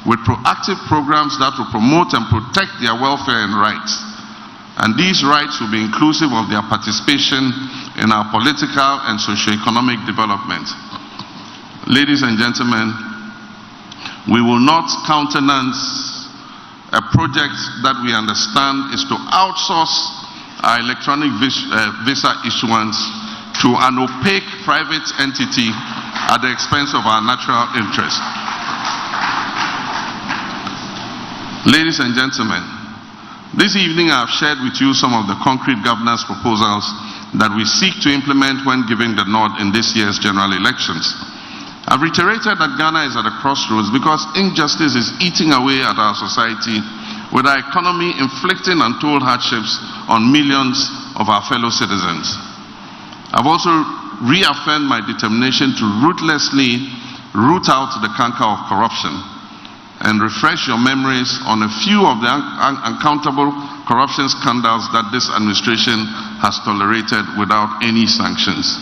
with proactive programs that will promote and protect their welfare and rights. And these rights will be inclusive of their participation in our political and socio-economic development. Ladies and gentlemen, we will not countenance a project that we understand is to outsource our electronic visa issuance to an opaque private entity at the expense of our natural interest. Ladies and gentlemen, this evening I have shared with you some of the concrete governance proposals that we seek to implement when giving the nod in this year's general elections. I've reiterated that Ghana is at a crossroads because injustice is eating away at our society, with our economy inflicting untold hardships on millions of our fellow citizens. I've also reaffirmed my determination to ruthlessly root out the canker of corruption and refresh your memories on a few of the uncountable corruption scandals that this administration has tolerated without any sanctions.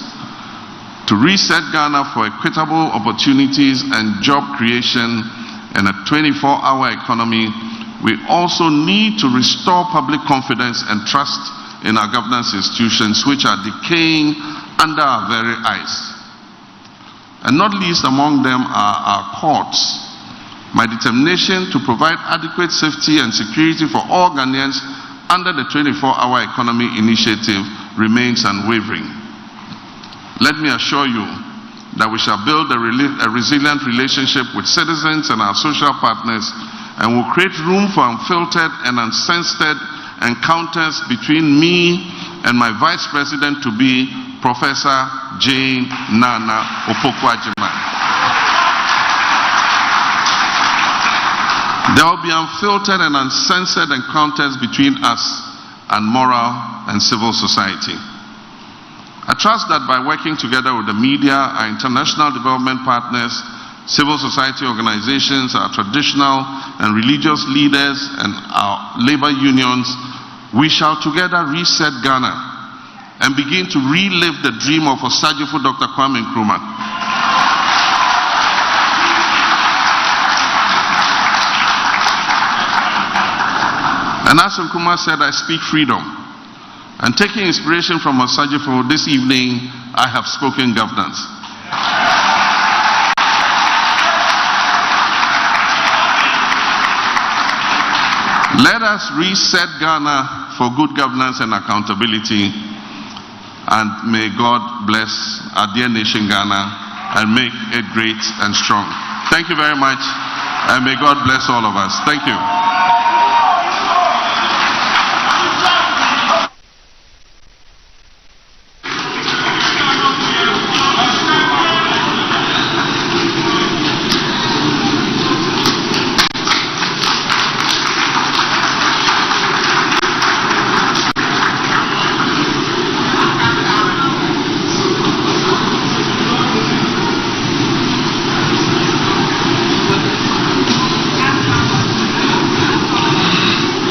To reset Ghana for equitable opportunities and job creation and a 24-hour economy, we also need to restore public confidence and trust in our governance institutions, which are decaying under our very eyes. And not least among them are our courts, My determination to provide adequate safety and security for all Ghanaians under the 24-hour economy initiative remains unwavering. Let me assure you that we shall build a resilient relationship with citizens and our social partners, and will create room for unfiltered and uncensored encounters between me and my Vice President to be Professor Jane Nana Opoku-Agyeman. There will be unfiltered and uncensored encounters between us and moral and civil society. I trust that by working together with the media, our international development partners, civil society organizations, our traditional and religious leaders, and our labor unions, we shall together reset Ghana and begin to relive the dream of Osagyefo Dr. Kwame Nkrumah. And as Nkrumah said, I speak freedom. And taking inspiration from Osagyefo, this evening, I have spoken governance. Let us reset Ghana for good governance and accountability. And may God bless our dear nation Ghana and make it great and strong. Thank you very much. And may God bless all of us. Thank you.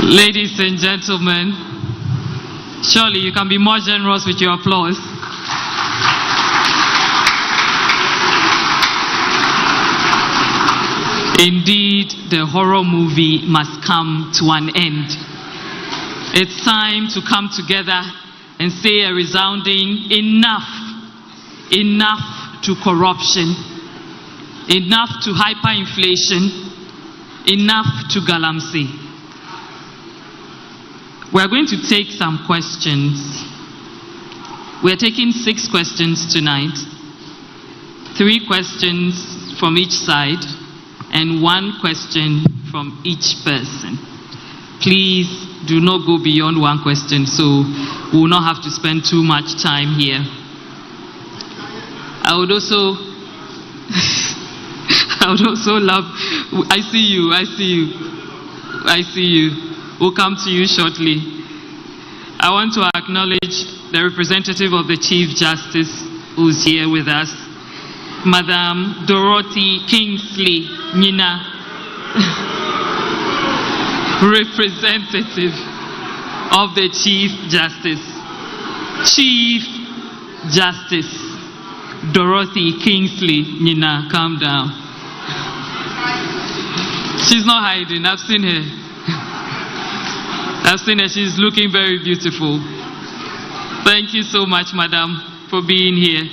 Ladies and gentlemen, surely you can be more generous with your applause. Indeed, the horror movie must come to an end. It's time to come together and say a resounding enough. Enough to corruption. Enough to hyperinflation. Enough to galamsey. We're going to take some questions. We're taking 6 questions tonight. 3 questions from each side and 1 question from each person. Please do not go beyond 1 question, so we will not have to spend too much time here. I would also love, I see you. We'll come to you shortly. I want to acknowledge the representative of the Chief Justice who's here with us, Madam Dorothy Kingsley Nina, representative of the Chief Justice. Chief Justice Dorothy Kingsley Nina, calm down. She's not hiding, I've seen her. I've seen her, she's looking very beautiful. Thank you so much, Madam, for being here.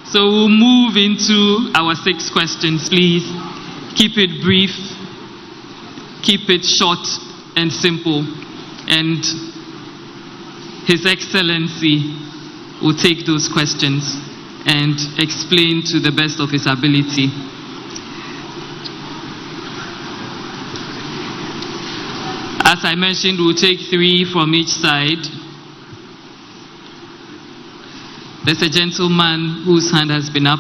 So we'll move into our 6 questions, please. Keep it brief, keep it short and simple. And His Excellency will take those questions and explain to the best of his ability. As I mentioned, we'll take 3 from each side. There's a gentleman whose hand has been up.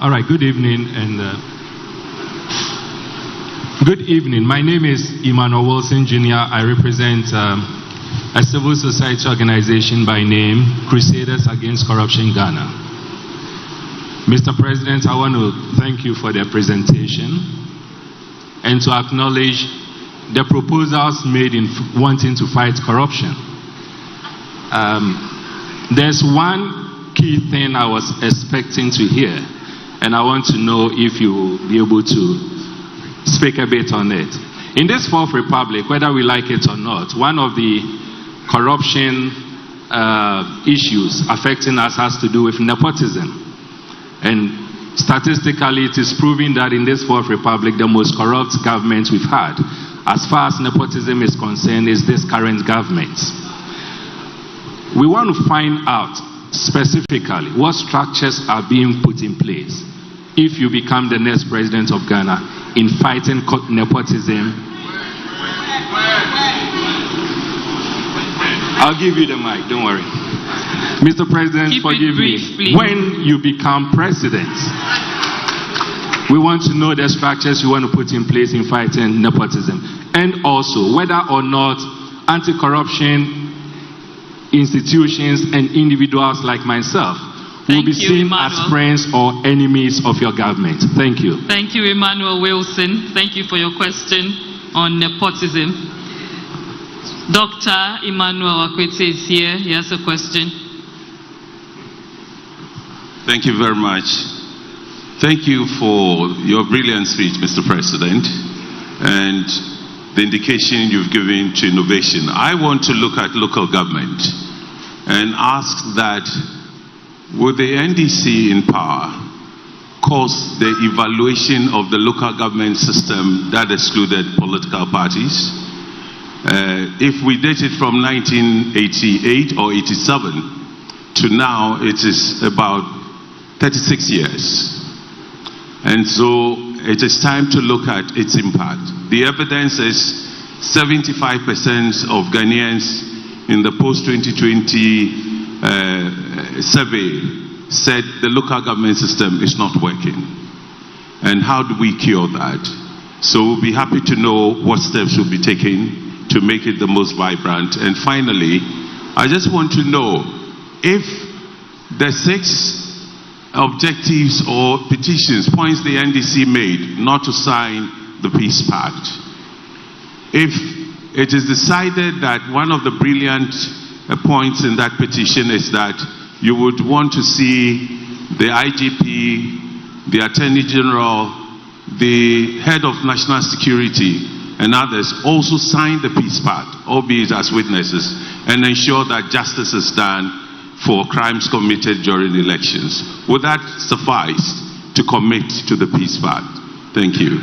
All right, good evening good evening. My name is Emmanuel Wilson Jr. I represent a civil society organization by name Crusaders Against Corruption Ghana. Mr. President, I want to thank you for the presentation and to acknowledge the proposals made in wanting to fight corruption. There's one key thing I was expecting to hear, and I want to know if you will be able to speak a bit on it. In this Fourth Republic, whether we like it or not, one of the corruption issues affecting us has to do with nepotism. And statistically, it is proven that in this Fourth Republic, the most corrupt government we've had, as far as nepotism is concerned, is this current government. We want to find out specifically what structures are being put in place if you become the next president of Ghana in fighting nepotism. I'll give you the mic, don't worry. Mr. President, forgive me. When you become president, we want to know the structures you want to put in place in fighting nepotism. And also, whether or not anti-corruption institutions and individuals like myself will be seen as friends or enemies of your government. Thank you. Thank you, Emmanuel Wilson. Thank you for your question on nepotism. Dr. Emmanuel Akwete is here. He has a question. Thank you very much. Thank you for your brilliant speech, Mr. President, and the indication you've given to innovation. I want to look at local government and ask that, would the NDC in power cause the evaluation of the local government system that excluded political parties? If we date it from 1988 or 87 to now, it is about 36 years. And so it is time to look at its impact. The evidence is 75% of Ghanaians in the post-2020 survey said the local government system is not working. And how do we cure that? So we'll be happy to know what steps will be taken to make it the most vibrant. And finally, I just want to know if the 6 objectives or petitions, points the NDC made not to sign the Peace Pact, if it is decided that one of the brilliant points in that petition is that you would want to see the IGP, the Attorney General, the head of national security and others also sign the Peace Pact, albeit as witnesses, and ensure that justice is done for crimes committed during elections. Would that suffice to commit to the Peace Pact? Thank you.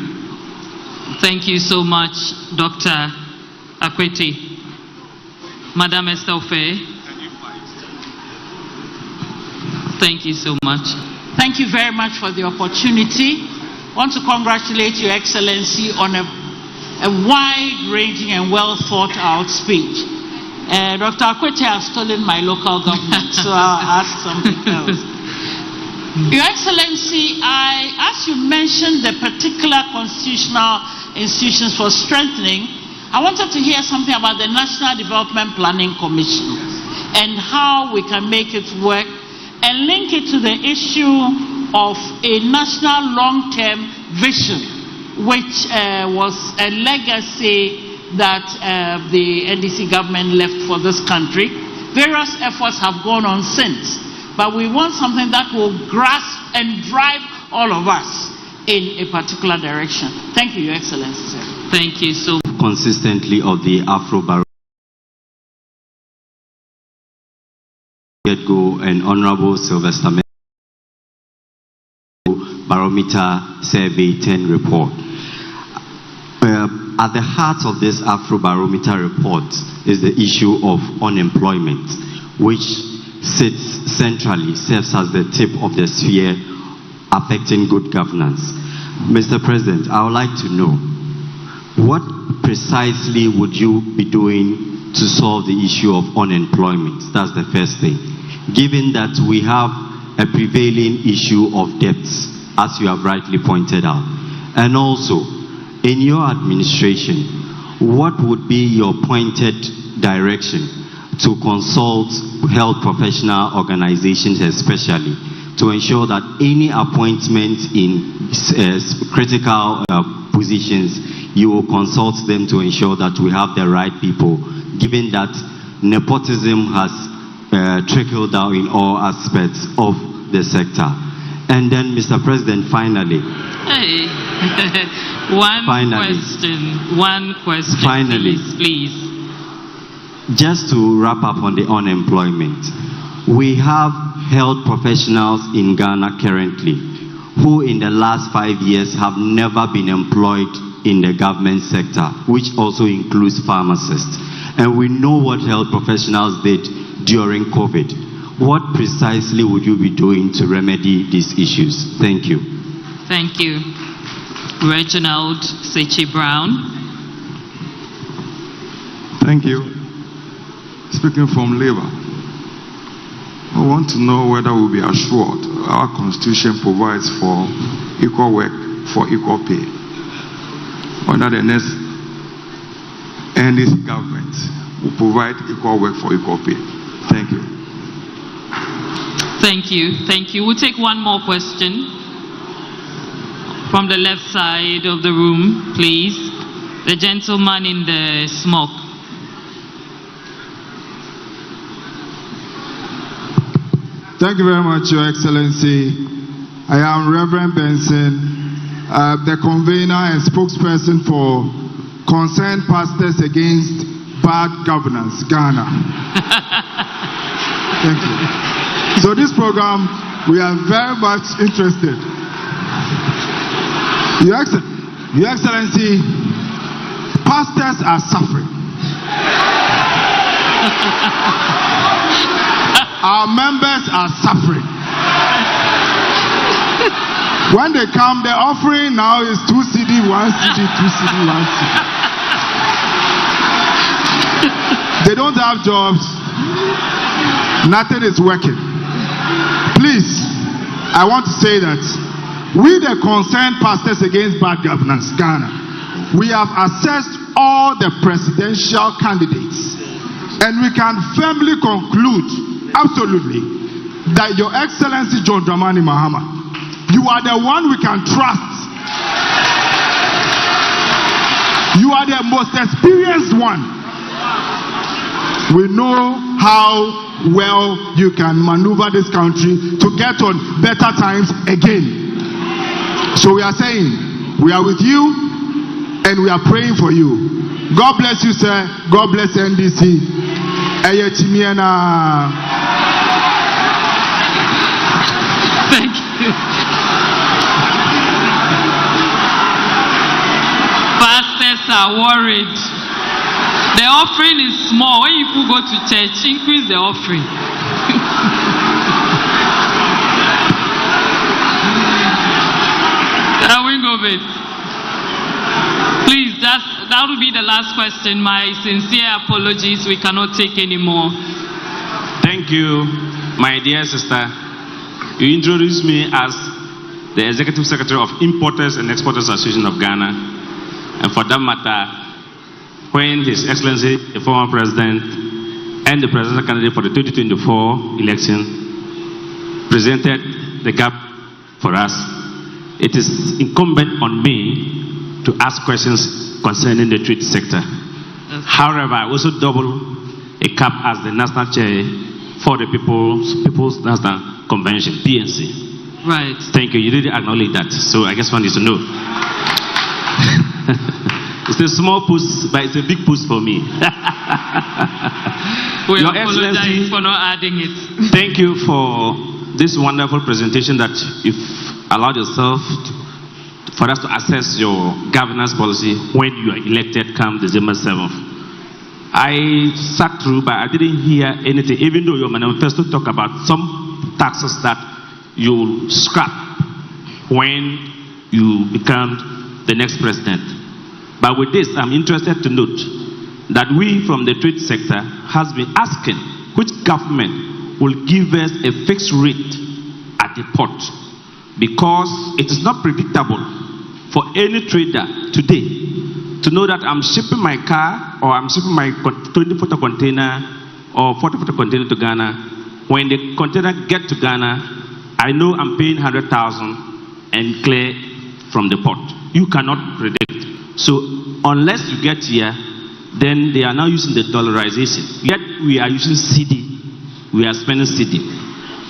Thank you so much, Dr. Akwete. Madam Esther Ofe. Thank you so much. Thank you very much for the opportunity. I want to congratulate Your Excellency on a wide-ranging and well-thought-out speech. Dr. Akwete has stolen my local government, so I'll ask something else. Your Excellency, as you mentioned the particular constitutional institutions for strengthening, I wanted to hear something about the National Development Planning Commission and how we can make it work and link it to the issue of a national long-term vision, which was a legacy that the NDC government left for this country. Various efforts have gone on since, but we want something that will grasp and drive all of us in a particular direction. Thank you, Your Excellency, sir. Thank you so much. Consistently of the Afro-Barometer and Honorable Sylvester Barometer Survey 10 report. At the heart of this Afro-Barometer report is the issue of unemployment, which sits centrally, serves as the tip of the sphere affecting good governance. Mr. President, I would like to know, what precisely would you be doing to solve the issue of unemployment? That's the first thing. Given that we have a prevailing issue of debts, as you have rightly pointed out, and also, in your administration, what would be your pointed direction to consult health professional organizations especially to ensure that any appointment in critical positions, you will consult them to ensure that we have the right people, given that nepotism has trickled down in all aspects of the sector? And then, Mr. President, finally. Hey, one question, finally, please. Just to wrap up on the unemployment, we have health professionals in Ghana currently who in the last 5 years have never been employed in the government sector, which also includes pharmacists. And we know what health professionals did during COVID. What precisely would you be doing to remedy these issues? Thank you. Thank you. Reginald Sechi Brown. Thank you. Speaking from Labour, I want to know whether we'll be assured our constitution provides for equal work for equal pay. Whether the next NDC government will provide equal work for equal pay. Thank you. Thank you. Thank you. We'll take one more question from the left side of the room, please. The gentleman in the smoke. Thank you very much, Your Excellency. I am Reverend Benson, the convener and spokesperson for Concerned Pastors Against Bad Governance, Ghana. Thank you. So this program, we are very much interested. Your Excellency, pastors are suffering. Our members are suffering. When they come, the offering now is 2 CD, 1 CD, 2 CD, 1 CD. They don't have jobs. Nothing is working. Please, I want to say that we, the Concerned Pastors Against Bad Governance, Ghana, we have assessed all the presidential candidates, and we can firmly conclude, absolutely, that Your Excellency John Dramani Mahama, you are the one we can trust. You are the most experienced one. We know how well you can maneuver this country to get on better times again. So we are saying, we are with you and we are praying for you. God bless you, sir. God bless NDC. Thank you. Pastors are worried. The offering is small. When people go to church, increase the offering. Please, that will be the last question. My sincere apologies. We cannot take any more. Thank you, my dear sister. You introduced me as the Executive Secretary of Importers and Exporters Association of Ghana. And for that matter, when His Excellency, the former President, and the presidential candidate for the 2024 election presented the gap for us, it is incumbent on me to ask questions concerning the trade sector. However, I also double a cap as the national chair for the People's National Convention, PNC. Right. Thank you. You didn't acknowledge that, so I just wanted to know. It's a small push, but it's a big push for me. We Your apologize Excellency, for not adding it. Thank you for this wonderful presentation that you've allowed yourself for us to assess your governance policy when you are elected come December 7th. I sat through, but I didn't hear anything, even though your manifesto talk about some taxes that you'll scrap when you become the next president. But with this, I'm interested to note that we from the trade sector has been asking which government will give us a fixed rate at the port, because it is not predictable for any trader today to know that I'm shipping my car or I'm shipping my 20-footer container or 40-footer container to Ghana. When the container get to Ghana, I know I'm paying 100,000 and clear from the port. You cannot predict. So unless you get here, then they are now using the dollarization. Yet we are using CD. We are spending CD.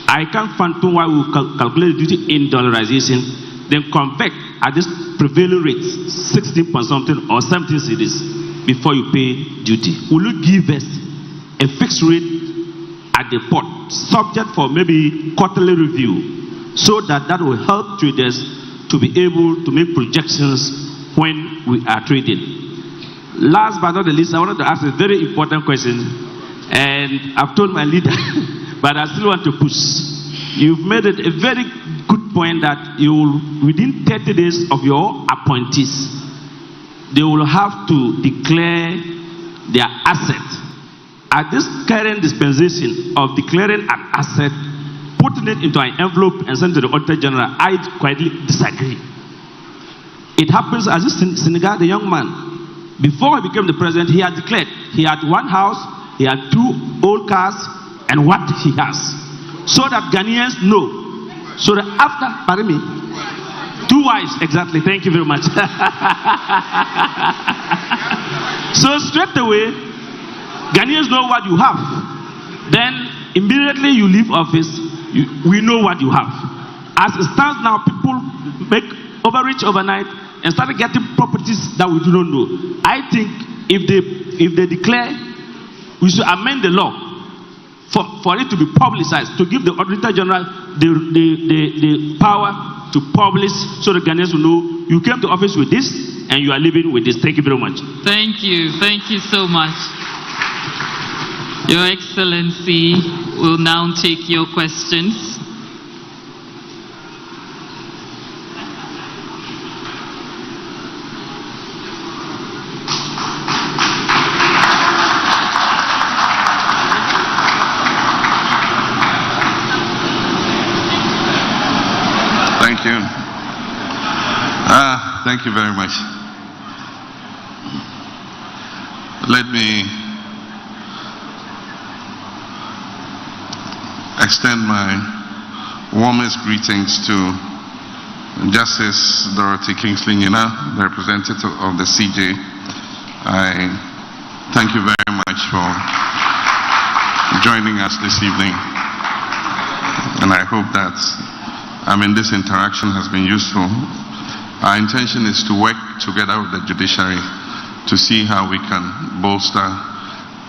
I can't fathom why we calculate the duty in dollarization, then convert at this prevailing rate, 16 point something or 17 cedis before you pay duty. Will you give us a fixed rate at the port, subject for maybe quarterly review, so that will help traders to be able to make projections when we are trading? Last but not the least, I wanted to ask a very important question, and I've told my leader, but I still want to push. You've made it a very good point that you will, within 30 days of your appointees, they will have to declare their asset. At this current dispensation of declaring an asset, putting it into an envelope and sending to the Auditor General, I quietly disagree. It happens as in Senegal, the young man, before he became the president, he had declared he had one house, he had 2 old cars, and what he has, so that Ghanaians know. So that after, pardon me, 2 wives, exactly. Thank you very much. So straight away, Ghanaians know what you have. Then immediately you leave office, we know what you have. As it stands now, people make overreach overnight and started getting properties that we do not know. I think if they declare, we should amend the law for it to be publicized, to give the Auditor General the power to publish, so the Ghanaians will know you came to office with this and you are living with this. Thank you very much. Thank you so much. Your Excellency will now take your questions. Thank you very much. Let me extend my warmest greetings to Justice Dorothy Kingsley Nyina, the representative of the CJ. I thank you very much for joining us this evening, and I hope that this interaction has been useful. Our intention is to work together with the judiciary to see how we can bolster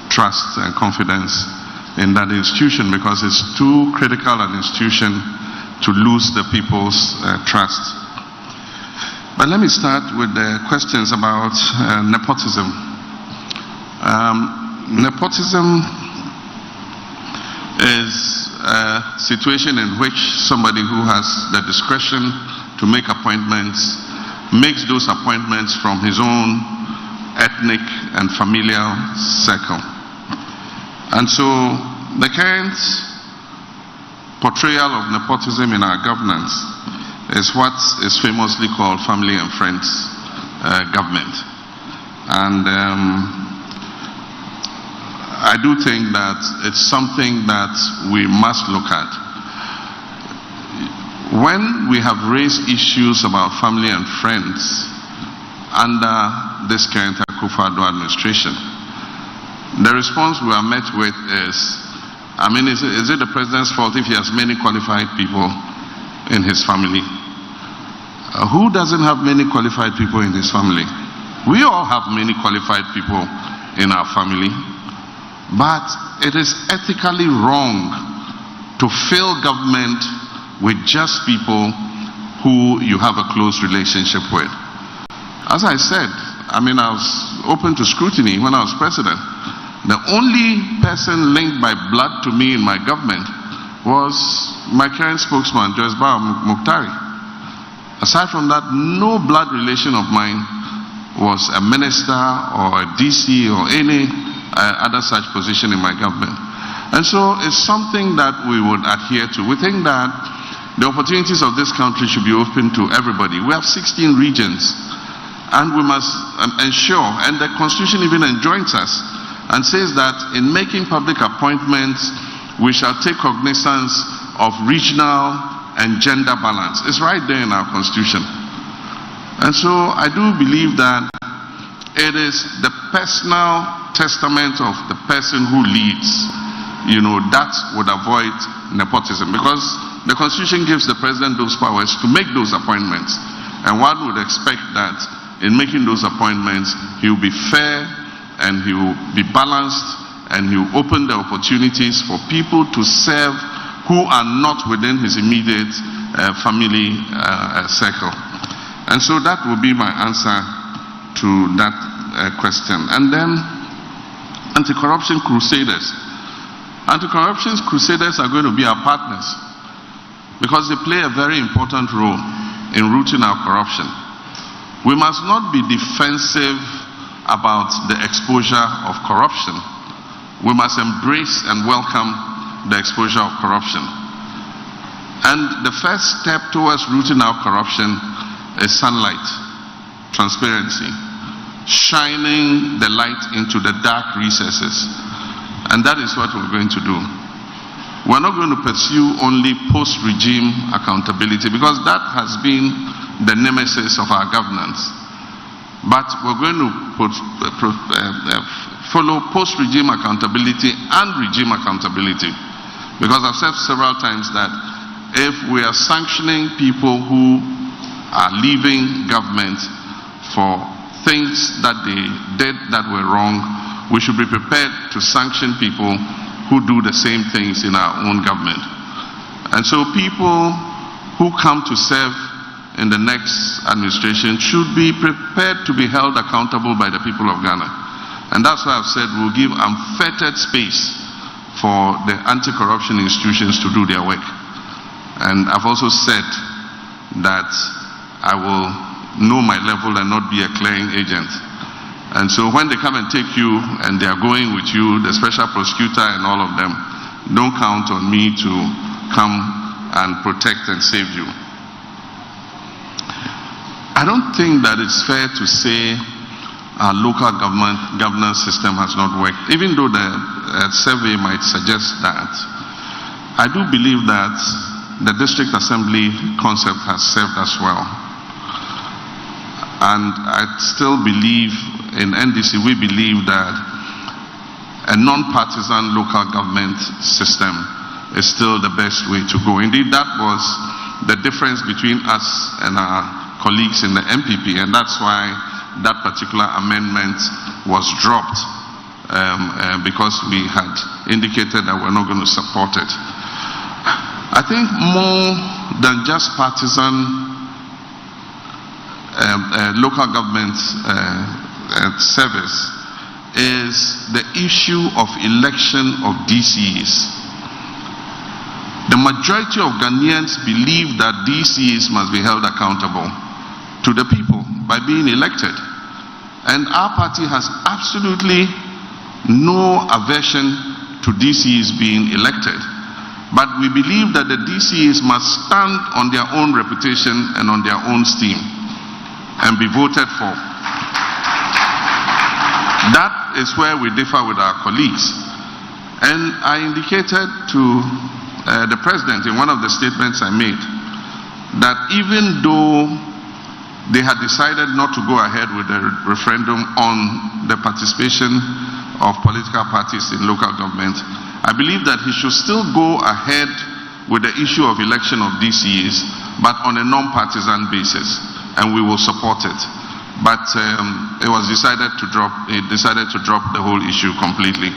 trust and confidence in that institution, because it's too critical an institution to lose the people's trust. But let me start with the questions about nepotism. Nepotism is a situation in which somebody who has the discretion to make appointments makes those appointments from his own ethnic and familial circle. And so the current portrayal of nepotism in our governance is what is famously called family and friends government. And I do think that it's something that we must look at. When we have raised issues about family and friends under this current Akufo-Addo administration, the response we are met with is, is it the president's fault if he has many qualified people in his family? Who doesn't have many qualified people in his family? We all have many qualified people in our family, but it is ethically wrong to fill government with just people who you have a close relationship with. As I said, I was open to scrutiny when I was president. The only person linked by blood to me in my government was my current spokesman, Joyce Bawa Muktari. Aside from that, no blood relation of mine was a minister or a DC or any other such position in my government. And so it's something that we would adhere to. We think that the opportunities of this country should be open to everybody. We have 16 regions, and we must ensure, and the Constitution even enjoins us and says that in making public appointments, we shall take cognizance of regional and gender balance. It's right there in our Constitution. And so I do believe that it is the personal testament of the person who leads. that would avoid nepotism, because the Constitution gives the president those powers to make those appointments. And one would expect that in making those appointments, he will be fair and he will be balanced and he will open the opportunities for people to serve who are not within his immediate family circle. And so that will be my answer to that question. And then anti-corruption crusaders. Anti-corruption crusaders are going to be our partners because they play a very important role in rooting out corruption. We must not be defensive about the exposure of corruption. We must embrace and welcome the exposure of corruption. And the first step towards rooting out corruption is sunlight, transparency, shining the light into the dark recesses. And that is what we're going to do. We're not going to pursue only post-regime accountability, because that has been the nemesis of our governance. But we're going to follow post-regime accountability and regime accountability. Because I've said several times that if we are sanctioning people who are leaving government for things that they did that were wrong, we should be prepared to sanction people who do the same things in our own government. And so people who come to serve in the next administration should be prepared to be held accountable by the people of Ghana. And that's why I've said we'll give unfettered space for the anti-corruption institutions to do their work. And I've also said that I will know my level and not be a clearing agent. And so when they come and take you and they are going with you, the special prosecutor and all of them, don't count on me to come and protect and save you. I don't think that it's fair to say our local governance system has not worked, even though the survey might suggest that. I do believe that the district assembly concept has served us well. And I still believe, in NDC, we believe that a non-partisan local government system is still the best way to go. Indeed, that was the difference between us and our colleagues in the MPP, and that's why that particular amendment was dropped, because we had indicated that we're not going to support it. I think more than just partisan local government service is the issue of election of DCs. The majority of Ghanaians believe that DCs must be held accountable to the people by being elected. And our party has absolutely no aversion to DCs being elected. But we believe that the DCs must stand on their own reputation and on their own steam and be voted for. That is where we differ with our colleagues. And I indicated to the president in one of the statements I made that even though they had decided not to go ahead with the referendum on the participation of political parties in local government, I believe that he should still go ahead with the issue of election of DCs, but on a non-partisan basis, and we will support it. But it was decided to drop the whole issue completely.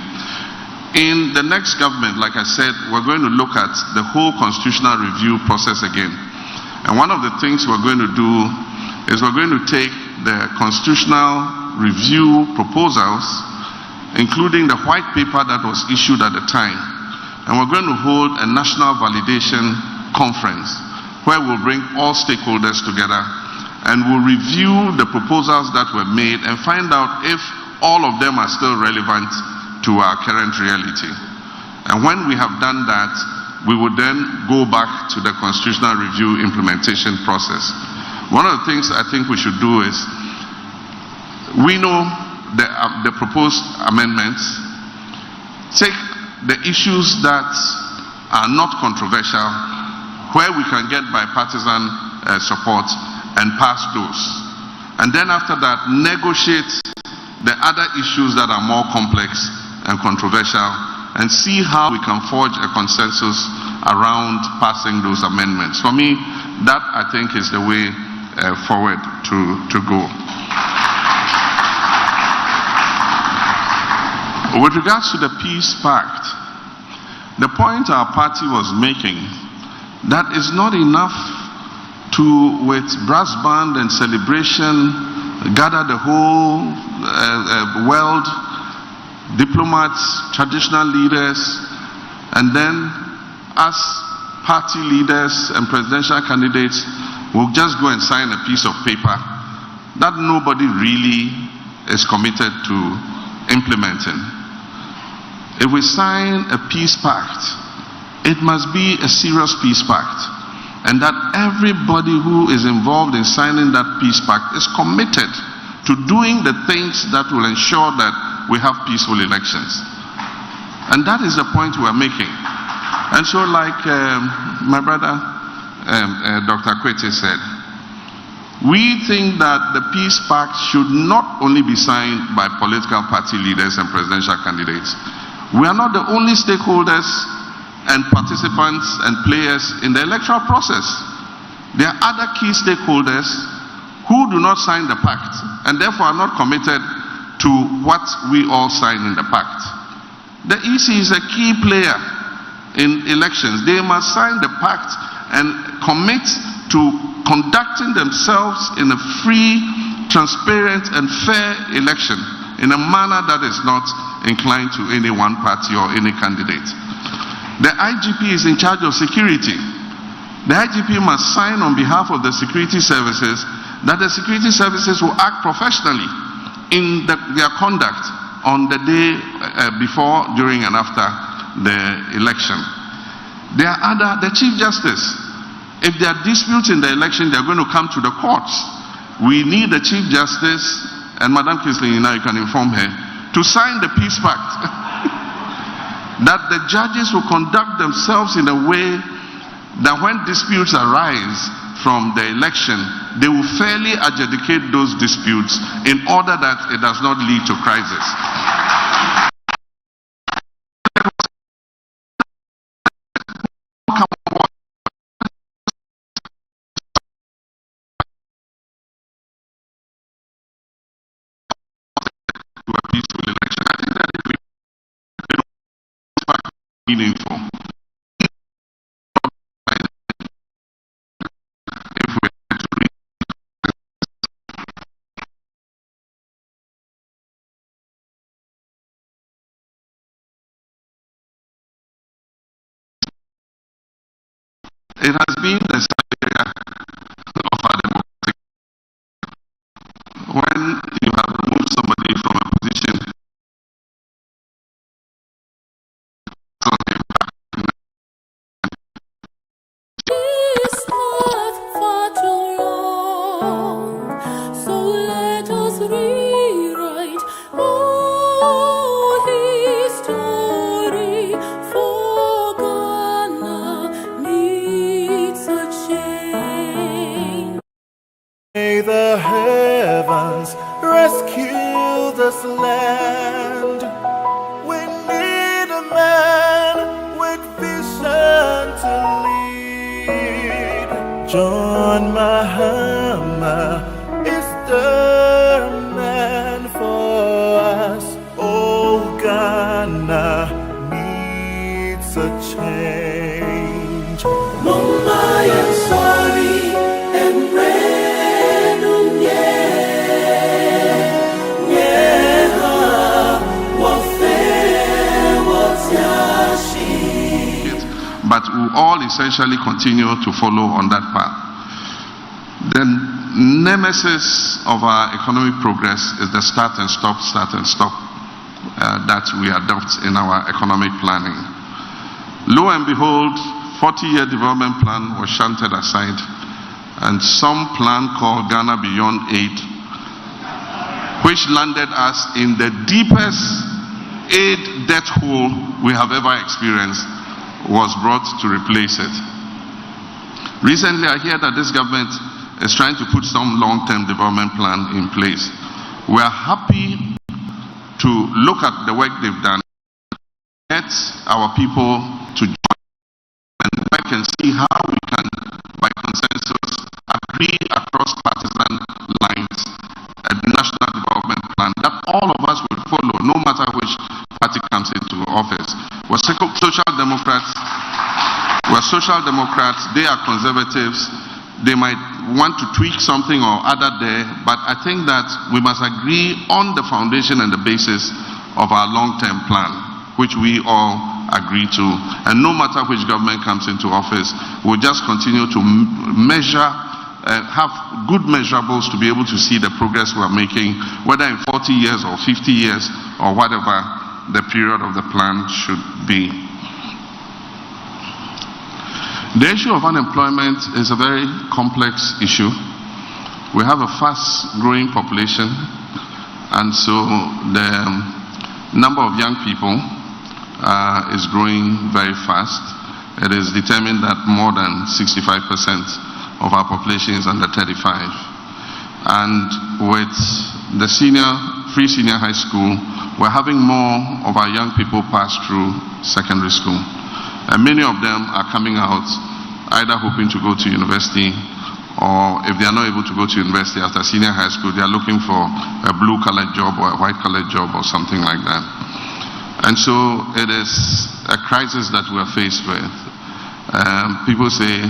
In the next government, like I said, we're going to look at the whole constitutional review process again. And one of the things we're going to do is we're going to take the constitutional review proposals, including the white paper that was issued at the time, and we're going to hold a national validation conference where we'll bring all stakeholders together and we'll review the proposals that were made and find out if all of them are still relevant to our current reality. And when we have done that, we would then go back to the constitutional review implementation process. One of the things I think we should do is, we know the proposed amendments, take the issues that are not controversial, where we can get bipartisan support, and pass those. And then after that, negotiate the other issues that are more complex and controversial and see how we can forge a consensus around passing those amendments. For me, that I think is the way forward to go. With regards to the Peace Pact, the point our party was making, that is not enough to, with brass band and celebration, gather the whole world, diplomats, traditional leaders, and then us party leaders and presidential candidates will just go and sign a piece of paper that nobody really is committed to implementing. If we sign a peace pact, it must be a serious peace pact, and that everybody who is involved in signing that peace pact is committed to doing the things that will ensure that we have peaceful elections. And that is the point we are making. And so, like my brother Dr. Kwete said, we think that the peace pact should not only be signed by political party leaders and presidential candidates. We are not the only stakeholders and participants and players in the electoral process. There are other key stakeholders who do not sign the pact and therefore are not committed to what we all sign in the pact. The EC is a key player in elections. They must sign the pact and commit to conducting themselves in a free, transparent and fair election in a manner that is not inclined to any one party or any candidate. The IGP is in charge of security. The IGP must sign on behalf of the security services that the security services will act professionally in their conduct on the day before, during and after the election. The Chief Justice, if there are disputes in the election, they are going to come to the courts. We need the Chief Justice, and Madam Kisley, now you can inform her, to sign the peace pact. That the judges will conduct themselves in a way that when disputes arise from the election, they will fairly adjudicate those disputes in order that it does not lead to crisis. Meaningful. It has been the area of our democracy. When you have removed somebody from a position, It's not for too long, so let us rewrite our history. For Ghana needs a change. May the heavens rescue this land. We need a man with vision to lead. John Mahama is the man for us. Oh, Ghana needs a change. Mumbai and sorry and but we all essentially continue to follow on that path. The nemesis of our economic progress is the start and stop that we adopt in our economic planning. Lo and behold, 40-year development plan was shunted aside, and some plan called Ghana Beyond Aid, which landed us in the deepest aid debt hole we have ever experienced, was brought to replace it. Recently, I hear that this government is trying to put some long-term development plan in place. We are happy to look at the work they've done, yet our people to join and work and see how we can, by consensus, agree across partisan lines a national development plan that all of us will follow, no matter which party comes into office. We're social democrats. They are conservatives. They might want to tweak something or other there, but I think that we must agree on the foundation and the basis of our long-term plan, which we all agree to. And no matter which government comes into office, we'll just continue to measure, have good measurables to be able to see the progress we're making, whether in 40 years or 50 years or whatever the period of the plan should be. The issue of unemployment is a very complex issue. We have a fast-growing population, and so the number of young people is growing very fast. It is determined that more than 65% of our population is under 35. And with the free senior high school, we're having more of our young people pass through secondary school. And many of them are coming out either hoping to go to university, or if they are not able to go to university after senior high school, they are looking for a blue-collar job or a white-collar job or something like that. And so it is a crisis that we are faced with. People say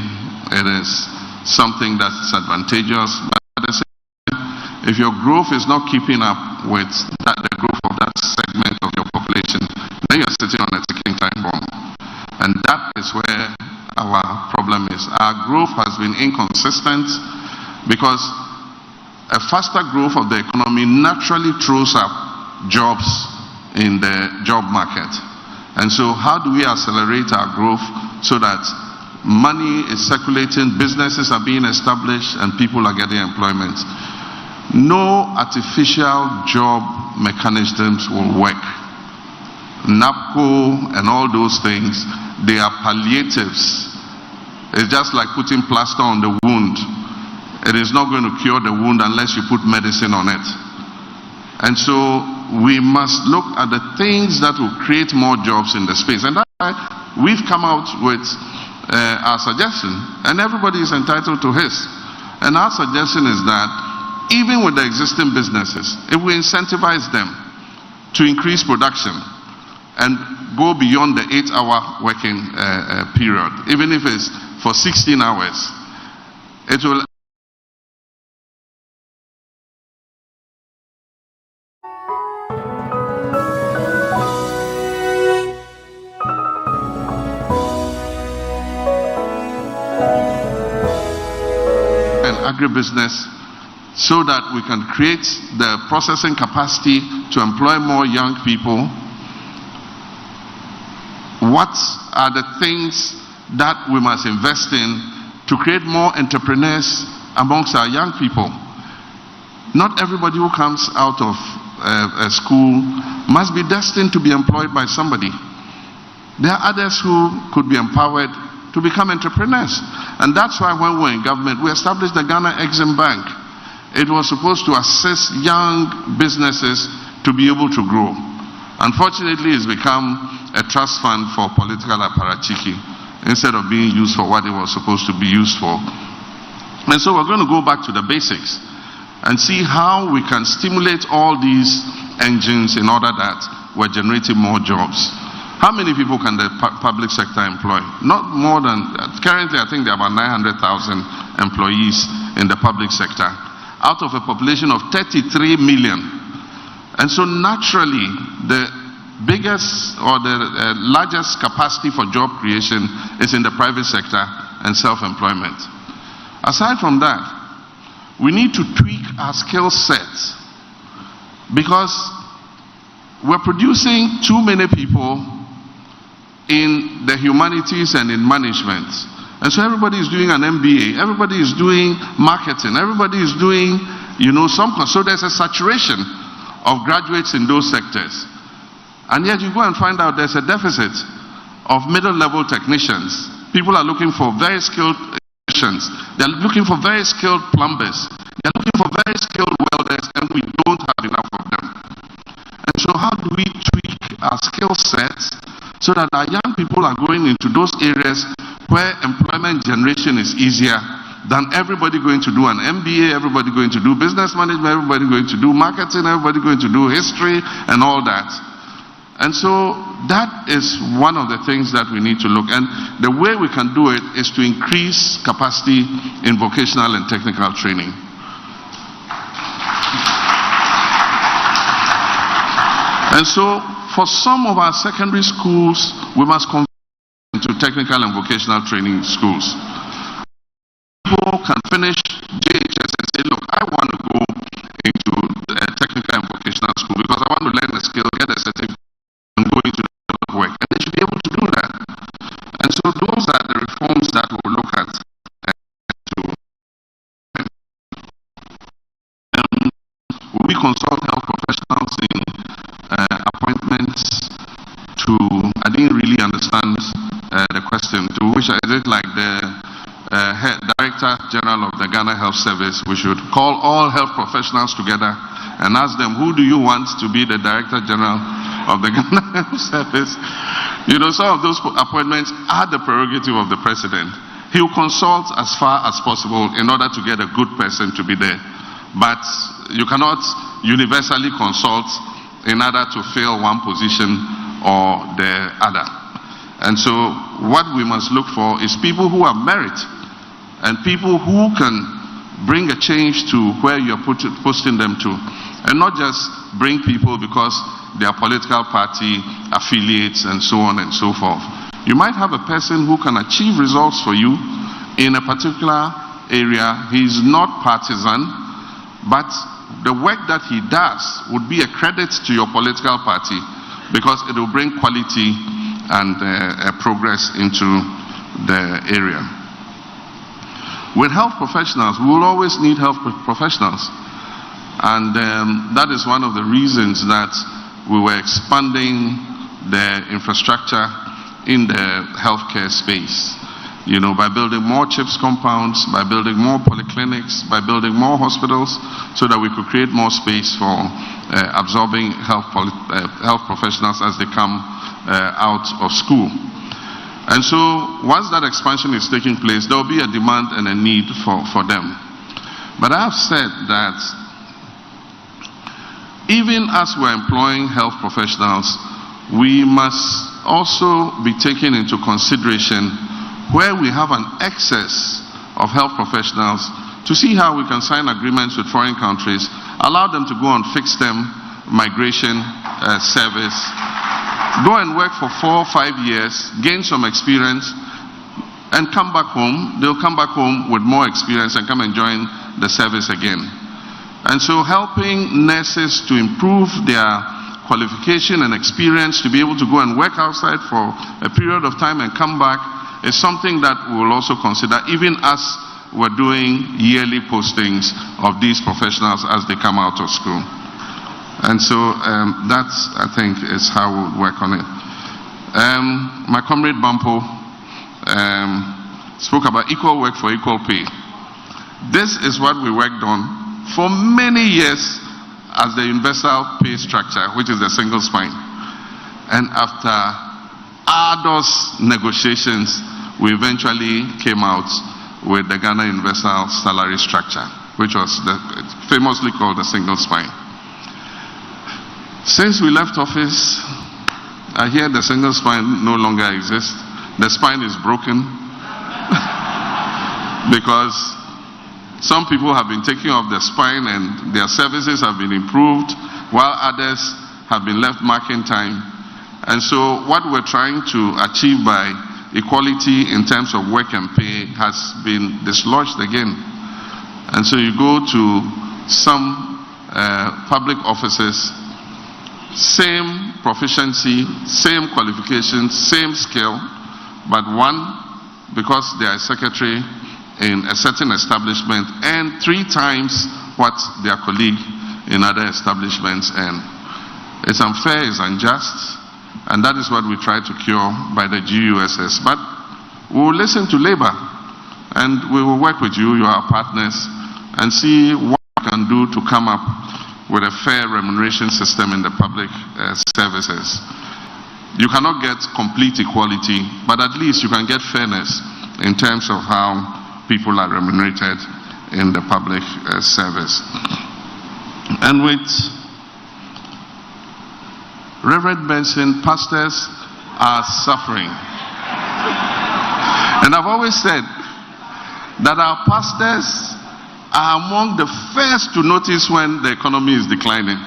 it is something that's advantageous, but at the same time, if your growth is not keeping up with the growth of that segment of your population, then you're sitting on a ticking time bomb. And that is where our problem is. Our growth has been inconsistent because a faster growth of the economy naturally throws up jobs in the job market. And so how do we accelerate our growth so that money is circulating, businesses are being established, and people are getting employment? No artificial job mechanisms will work. NAPCO and all those things, they are palliatives. It's just like putting plaster on the wound. It is not going to cure the wound unless you put medicine on it. And so we must look at the things that will create more jobs in the space. And that's why we've come out with our suggestion, and everybody is entitled to his. And our suggestion is that even with the existing businesses, if we incentivize them to increase production and go beyond the 8-hour working period, even if it's for 16 hours, it will an agribusiness so that we can create the processing capacity to employ more young people. What are the things that we must invest in to create more entrepreneurs amongst our young people? Not everybody who comes out of a school must be destined to be employed by somebody. There are others who could be empowered to become entrepreneurs. And that's why when we were in government, we established the Ghana Exim Bank. It was supposed to assist young businesses to be able to grow. Unfortunately, it's become a trust fund for political apparatchiki instead of being used for what it was supposed to be used for. And so we're going to go back to the basics and see how we can stimulate all these engines in order that we're generating more jobs. How many people can the public sector employ? Not more than, currently I think there are about 900,000 employees in the public sector out of a population of 33 million. And so naturally, the biggest or the largest capacity for job creation is in the private sector and self-employment. Aside from that, we need to tweak our skill sets because we're producing too many people in the humanities and in management. And so everybody is doing an MBA, everybody is doing marketing, everybody is doing, so there's a saturation of graduates in those sectors. And yet you go and find out there's a deficit of middle-level technicians. People are looking for very skilled technicians. They're looking for very skilled plumbers. They're looking for very skilled welders, and we don't have enough of them. And so how do we tweak our skill sets so that our young people are going into those areas where employment generation is easier than everybody going to do an MBA, everybody going to do business management, everybody going to do marketing, everybody going to do history and all that. And so that is one of the things that we need to look at. And the way we can do it is to increase capacity in vocational and technical training. And so for some of our secondary schools, we must convert into technical and vocational training schools. People can finish JHS and say, look, I want to go into technical and vocational school because I want to learn a skill, get a certificate, and go into work. And they should be able to do that. And so those are the reforms that we'll look at. We consult health professionals in appointments to, I didn't really understand the question, to which is it like the head Director General of the Ghana Health Service, we should call all health professionals together and ask them, who do you want to be the Director General of the Ghana Health Service? You know, some of those appointments are the prerogative of the President. He will consult as far as possible in order to get a good person to be there. But you cannot universally consult in order to fill one position or the other. And so what we must look for is people who have merit and people who can bring a change to where you're posting them to, and not just bring people because they are political party affiliates and so on and so forth. You might have a person who can achieve results for you in a particular area. He's not partisan, but the work that he does would be a credit to your political party because it will bring quality and progress into the area. With health professionals, we will always need health professionals. And that is one of the reasons that we were expanding the infrastructure in the healthcare space. You know, by building more CHIPS compounds, by building more polyclinics, by building more hospitals, so that we could create more space for absorbing health professionals as they come out of school. And so once that expansion is taking place, there will be a demand and a need for them. But I have said that even as we're employing health professionals, we must also be taking into consideration where we have an excess of health professionals to see how we can sign agreements with foreign countries, allow them to go on fixed-term migration service, go and work for 4 or 5 years, gain some experience, and come back home. They'll come back home with more experience and come and join the service again. And so helping nurses to improve their qualification and experience to be able to go and work outside for a period of time and come back is something that we will also consider, even as we're doing yearly postings of these professionals as they come out of school. And so that's, I think, is how we'll work on it. My comrade Bampo spoke about equal work for equal pay. This is what we worked on for many years as the universal pay structure, which is the single spine. And after arduous negotiations, we eventually came out with the Ghana Universal Salary Structure, which was famously called the single spine. Since we left office, I hear the single spine no longer exists. The spine is broken because some people have been taking off the spine and their services have been improved while others have been left marking time. And so what we're trying to achieve by equality in terms of work and pay has been dislodged again. And so you go to some public offices, same proficiency, same qualifications, same skill, but one, because they are a secretary in a certain establishment, and 3 times what their colleague in other establishments earn. It's unfair, it's unjust, and that is what we try to cure by the GUSS. But we will listen to labor, and we will work with you, you are our partners, and see what we can do to come up with a fair remuneration system in the public services. You cannot get complete equality, but at least you can get fairness in terms of how people are remunerated in the public service. And with Reverend Benson, pastors are suffering. And I've always said that our pastors are among the first to notice when the economy is declining.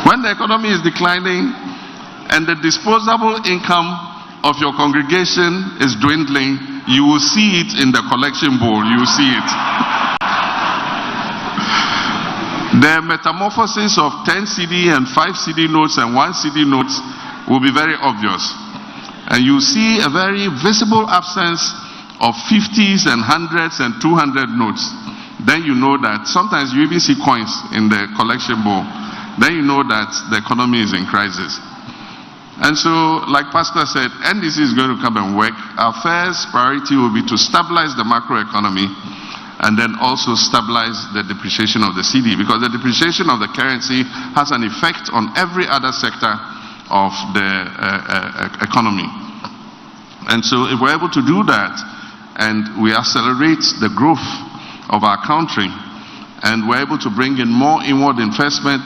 When the economy is declining and the disposable income of your congregation is dwindling, you will see it in the collection bowl. You will see it. The metamorphosis of 10 CD and 5 CD notes and 1 CD notes will be very obvious. And you see a very visible absence of 50s and 100s and 200 notes. Then you know that sometimes you even see coins in the collection bowl. Then you know that the economy is in crisis. And so, like Pastor said, NDC is going to come and work. Our first priority will be to stabilize the macroeconomy and then also stabilize the depreciation of the CD, because the depreciation of the currency has an effect on every other sector of the economy. And so if we're able to do that and we accelerate the growth of our country and we're able to bring in more inward investment,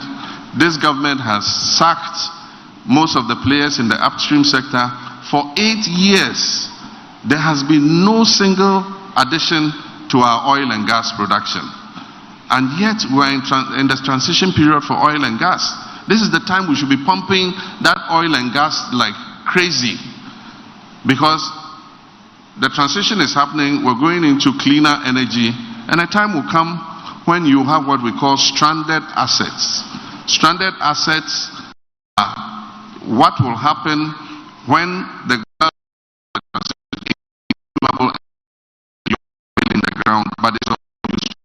this government has sacked most of the players in the upstream sector. For 8 years, there has been no single addition to our oil and gas production. And yet, we're in the transition period for oil and gas. This is the time we should be pumping that oil and gas like crazy. Because the transition is happening, we're going into cleaner energy, and a time will come when you have what we call stranded assets. Stranded assets are what will happen when the in the ground, but it's not used.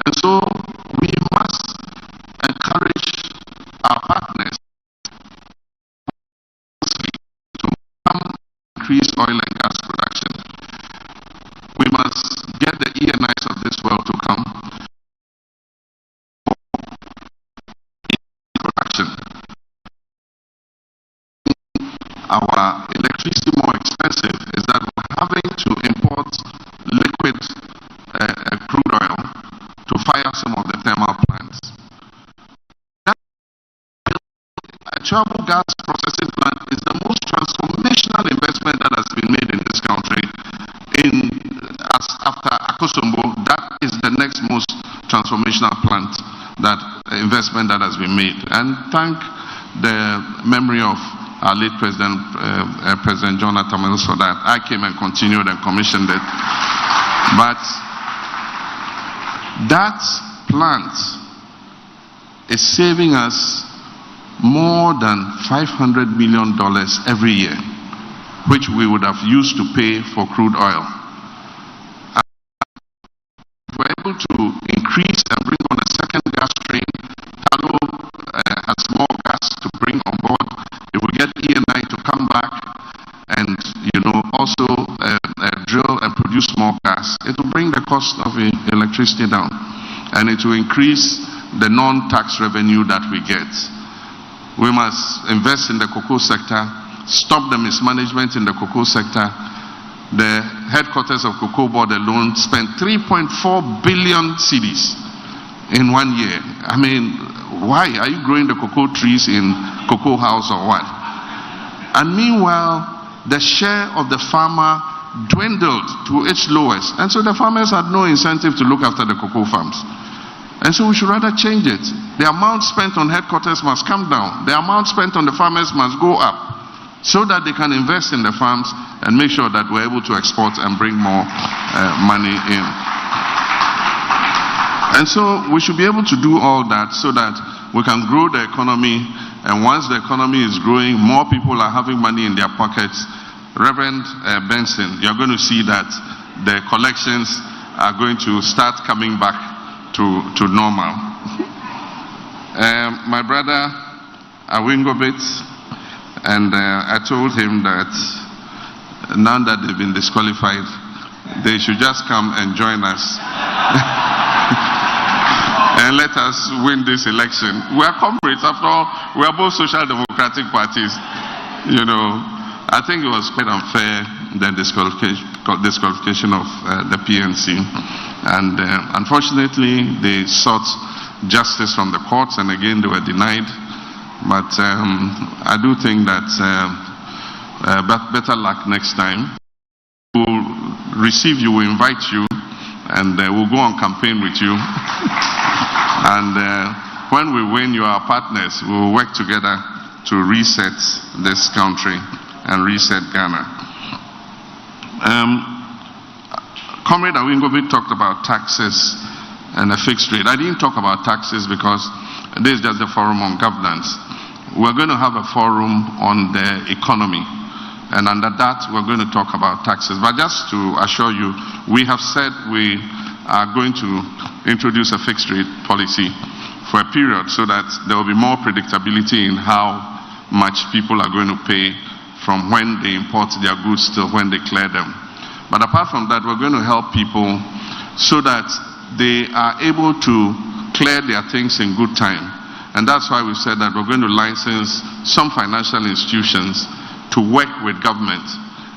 And so we must encourage our partners to increase oil and gas production. We must get the ENIs of this world to come. Our electricity more expensive is that we're having to import liquid crude oil to fire some of the thermal plants. A Chabo gas processing plant is the most transformational investment that has been made in this country. After Akosombo, that is the next most transformational plant, that investment that has been made. And thank the memory of our late President, President Jonathan Mills, for that. I came and continued and commissioned it. But that plant is saving us more than $500 million every year, which we would have used to pay for crude oil. And if we're able to increase and bring on a second gas train, Talo has more gas to bring on board. If we get ENI to come back and, also drill and produce more gas, it will bring the cost of electricity down, and it will increase the non-tax revenue that we get. We must invest in the cocoa sector, stop the mismanagement in the cocoa sector. The headquarters of Cocoa Board alone spent 3.4 billion cedis in 1 year. I mean, why? Are you growing the cocoa trees in Cocoa House or what? And meanwhile, the share of the farmer dwindled to its lowest. And so the farmers had no incentive to look after the cocoa farms. And so we should rather change it. The amount spent on headquarters must come down. The amount spent on the farmers must go up, so that they can invest in the farms and make sure that we're able to export and bring more money in. And so we should be able to do all that so that we can grow the economy, and once the economy is growing, more people are having money in their pockets. Reverend Benson, you're going to see that the collections are going to start coming back to normal. My brother Awingobit, and I told him that now that they've been disqualified, they should just come and join us and let us win this election. We are comrades, after all. We are both social democratic parties. You know, I think it was quite unfair, the disqualification of the PNC. And unfortunately, they sought justice from the courts, and again, they were denied. But I do think that better luck next time. We'll receive you, we'll invite you, and we'll go on campaign with you. And when we win, you are partners. We will work together to reset this country and reset Ghana. Comrade Awingobi talked about taxes and a fixed rate. I didn't talk about taxes because this is just the forum on governance. We're going to have a forum on the economy. And under that, we're going to talk about taxes. But just to assure you, we have said we are going to introduce a fixed rate policy for a period so that there will be more predictability in how much people are going to pay from when they import their goods to when they clear them. But apart from that, we're going to help people so that they are able to clear their things in good time. And that's why we said that we're going to license some financial institutions to work with government.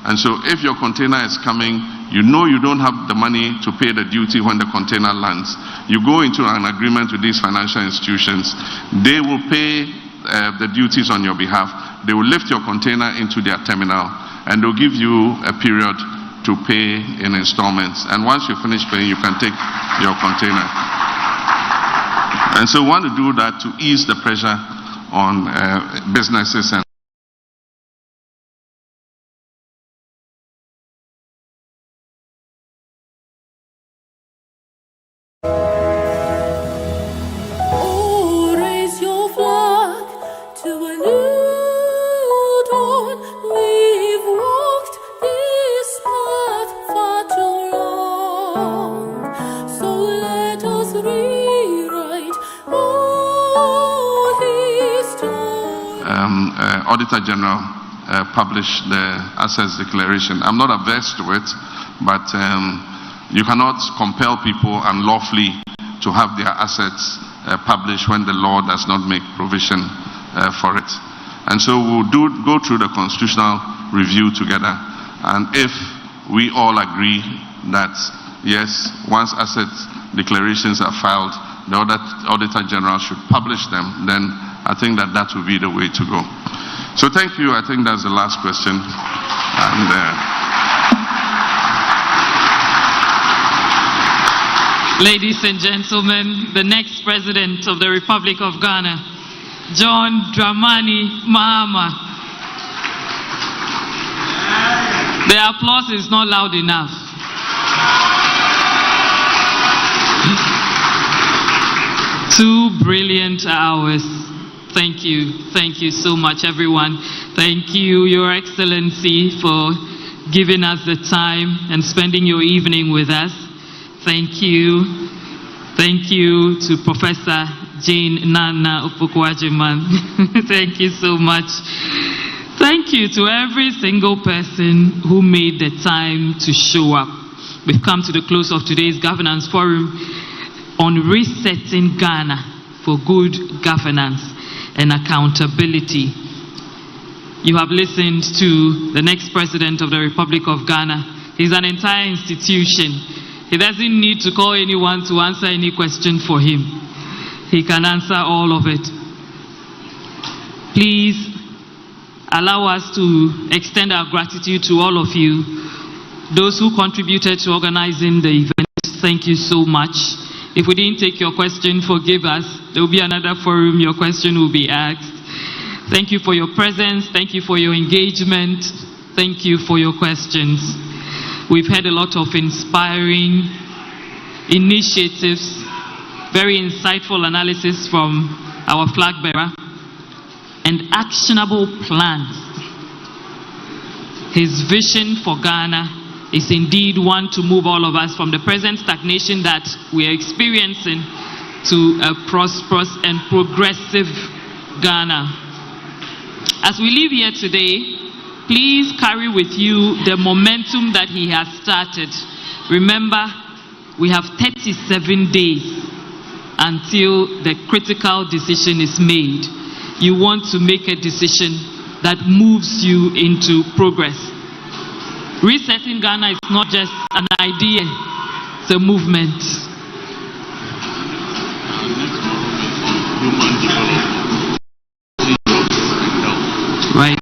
And so if your container is coming, you know you don't have the money to pay the duty when the container lands. You go into an agreement with these financial institutions. They will pay the duties on your behalf. They will lift your container into their terminal, and they'll give you a period to pay in installments. And once you finish paying, you can take your container. And so we want to do that to ease the pressure on businesses and Auditor General published the assets declaration. I'm not averse to it, but you cannot compel people unlawfully to have their assets published when the law does not make provision for it. And so we'll go through the constitutional review together, and if we all agree that yes, once asset declarations are filed, the Auditor General should publish them, then I think that will be the way to go. So thank you. I think that's the last question. And ladies and gentlemen, the next President of the Republic of Ghana, John Dramani Mahama. The applause is not loud enough. Two brilliant hours. Thank you so much, everyone. Thank you, Your Excellency, for giving us the time and spending your evening with us. Thank you to Professor Jane Nana Opoku-Agyeman. Thank you so much. Thank you to every single person who made the time to show up. We've come to the close of today's Governance Forum on resetting Ghana for good governance and accountability. You have listened to the next President of the Republic of Ghana. He's an entire institution. He doesn't need to call anyone to answer any question for him. He can answer all of it. Please allow us to extend our gratitude to all of you, those who contributed to organizing the event. Thank you so much. If we didn't take your question, forgive us. There will be another forum, your question will be asked. Thank you for your presence. Thank you for your engagement. Thank you for your questions. We've had a lot of inspiring initiatives, very insightful analysis from our flag bearer, and actionable plans. His vision for Ghana is indeed one to move all of us from the present stagnation that we are experiencing to a prosperous and progressive Ghana. As we leave here today, please carry with you the momentum that he has started. Remember, we have 37 days until the critical decision is made. You want to make a decision that moves you into progress. Resetting Ghana is not just an idea, it's a movement. Right.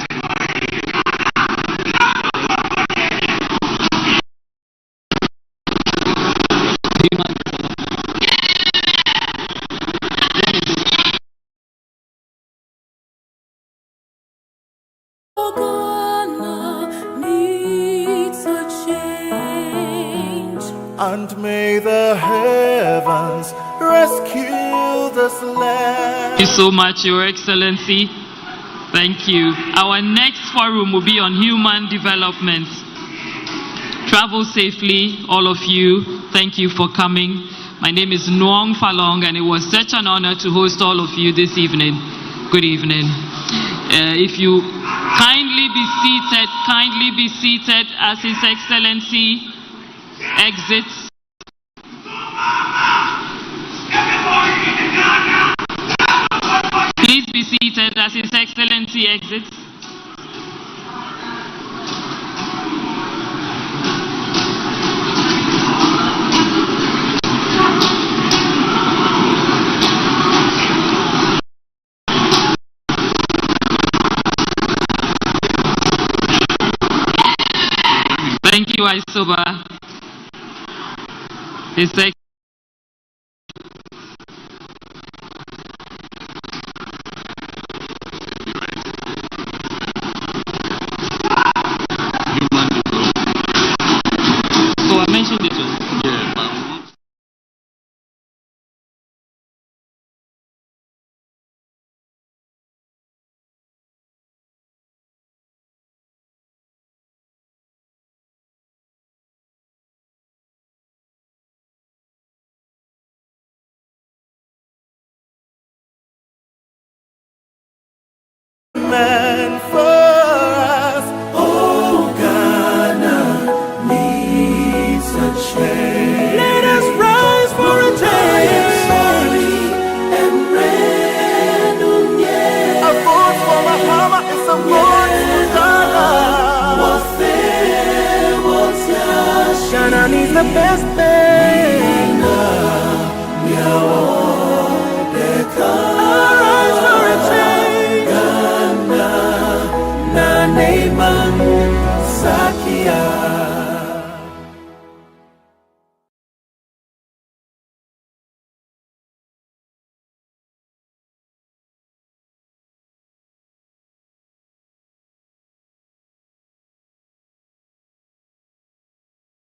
And may the heavens rescue this land. Thank you so much, Your Excellency. Thank you. Our next forum will be on human development. Travel safely, all of you. Thank you for coming. My name is Nuong Falong, and it was such an honor to host all of you this evening. Good evening. If you kindly be seated as His Excellency exits. Please be seated as His Excellency exits. Thank you, Isoba. His Excellency. Man for us, oh Ghana needs a change. Let us rise for a change. A vote for Mahama is a vote for Ghana. Ghana needs the best man.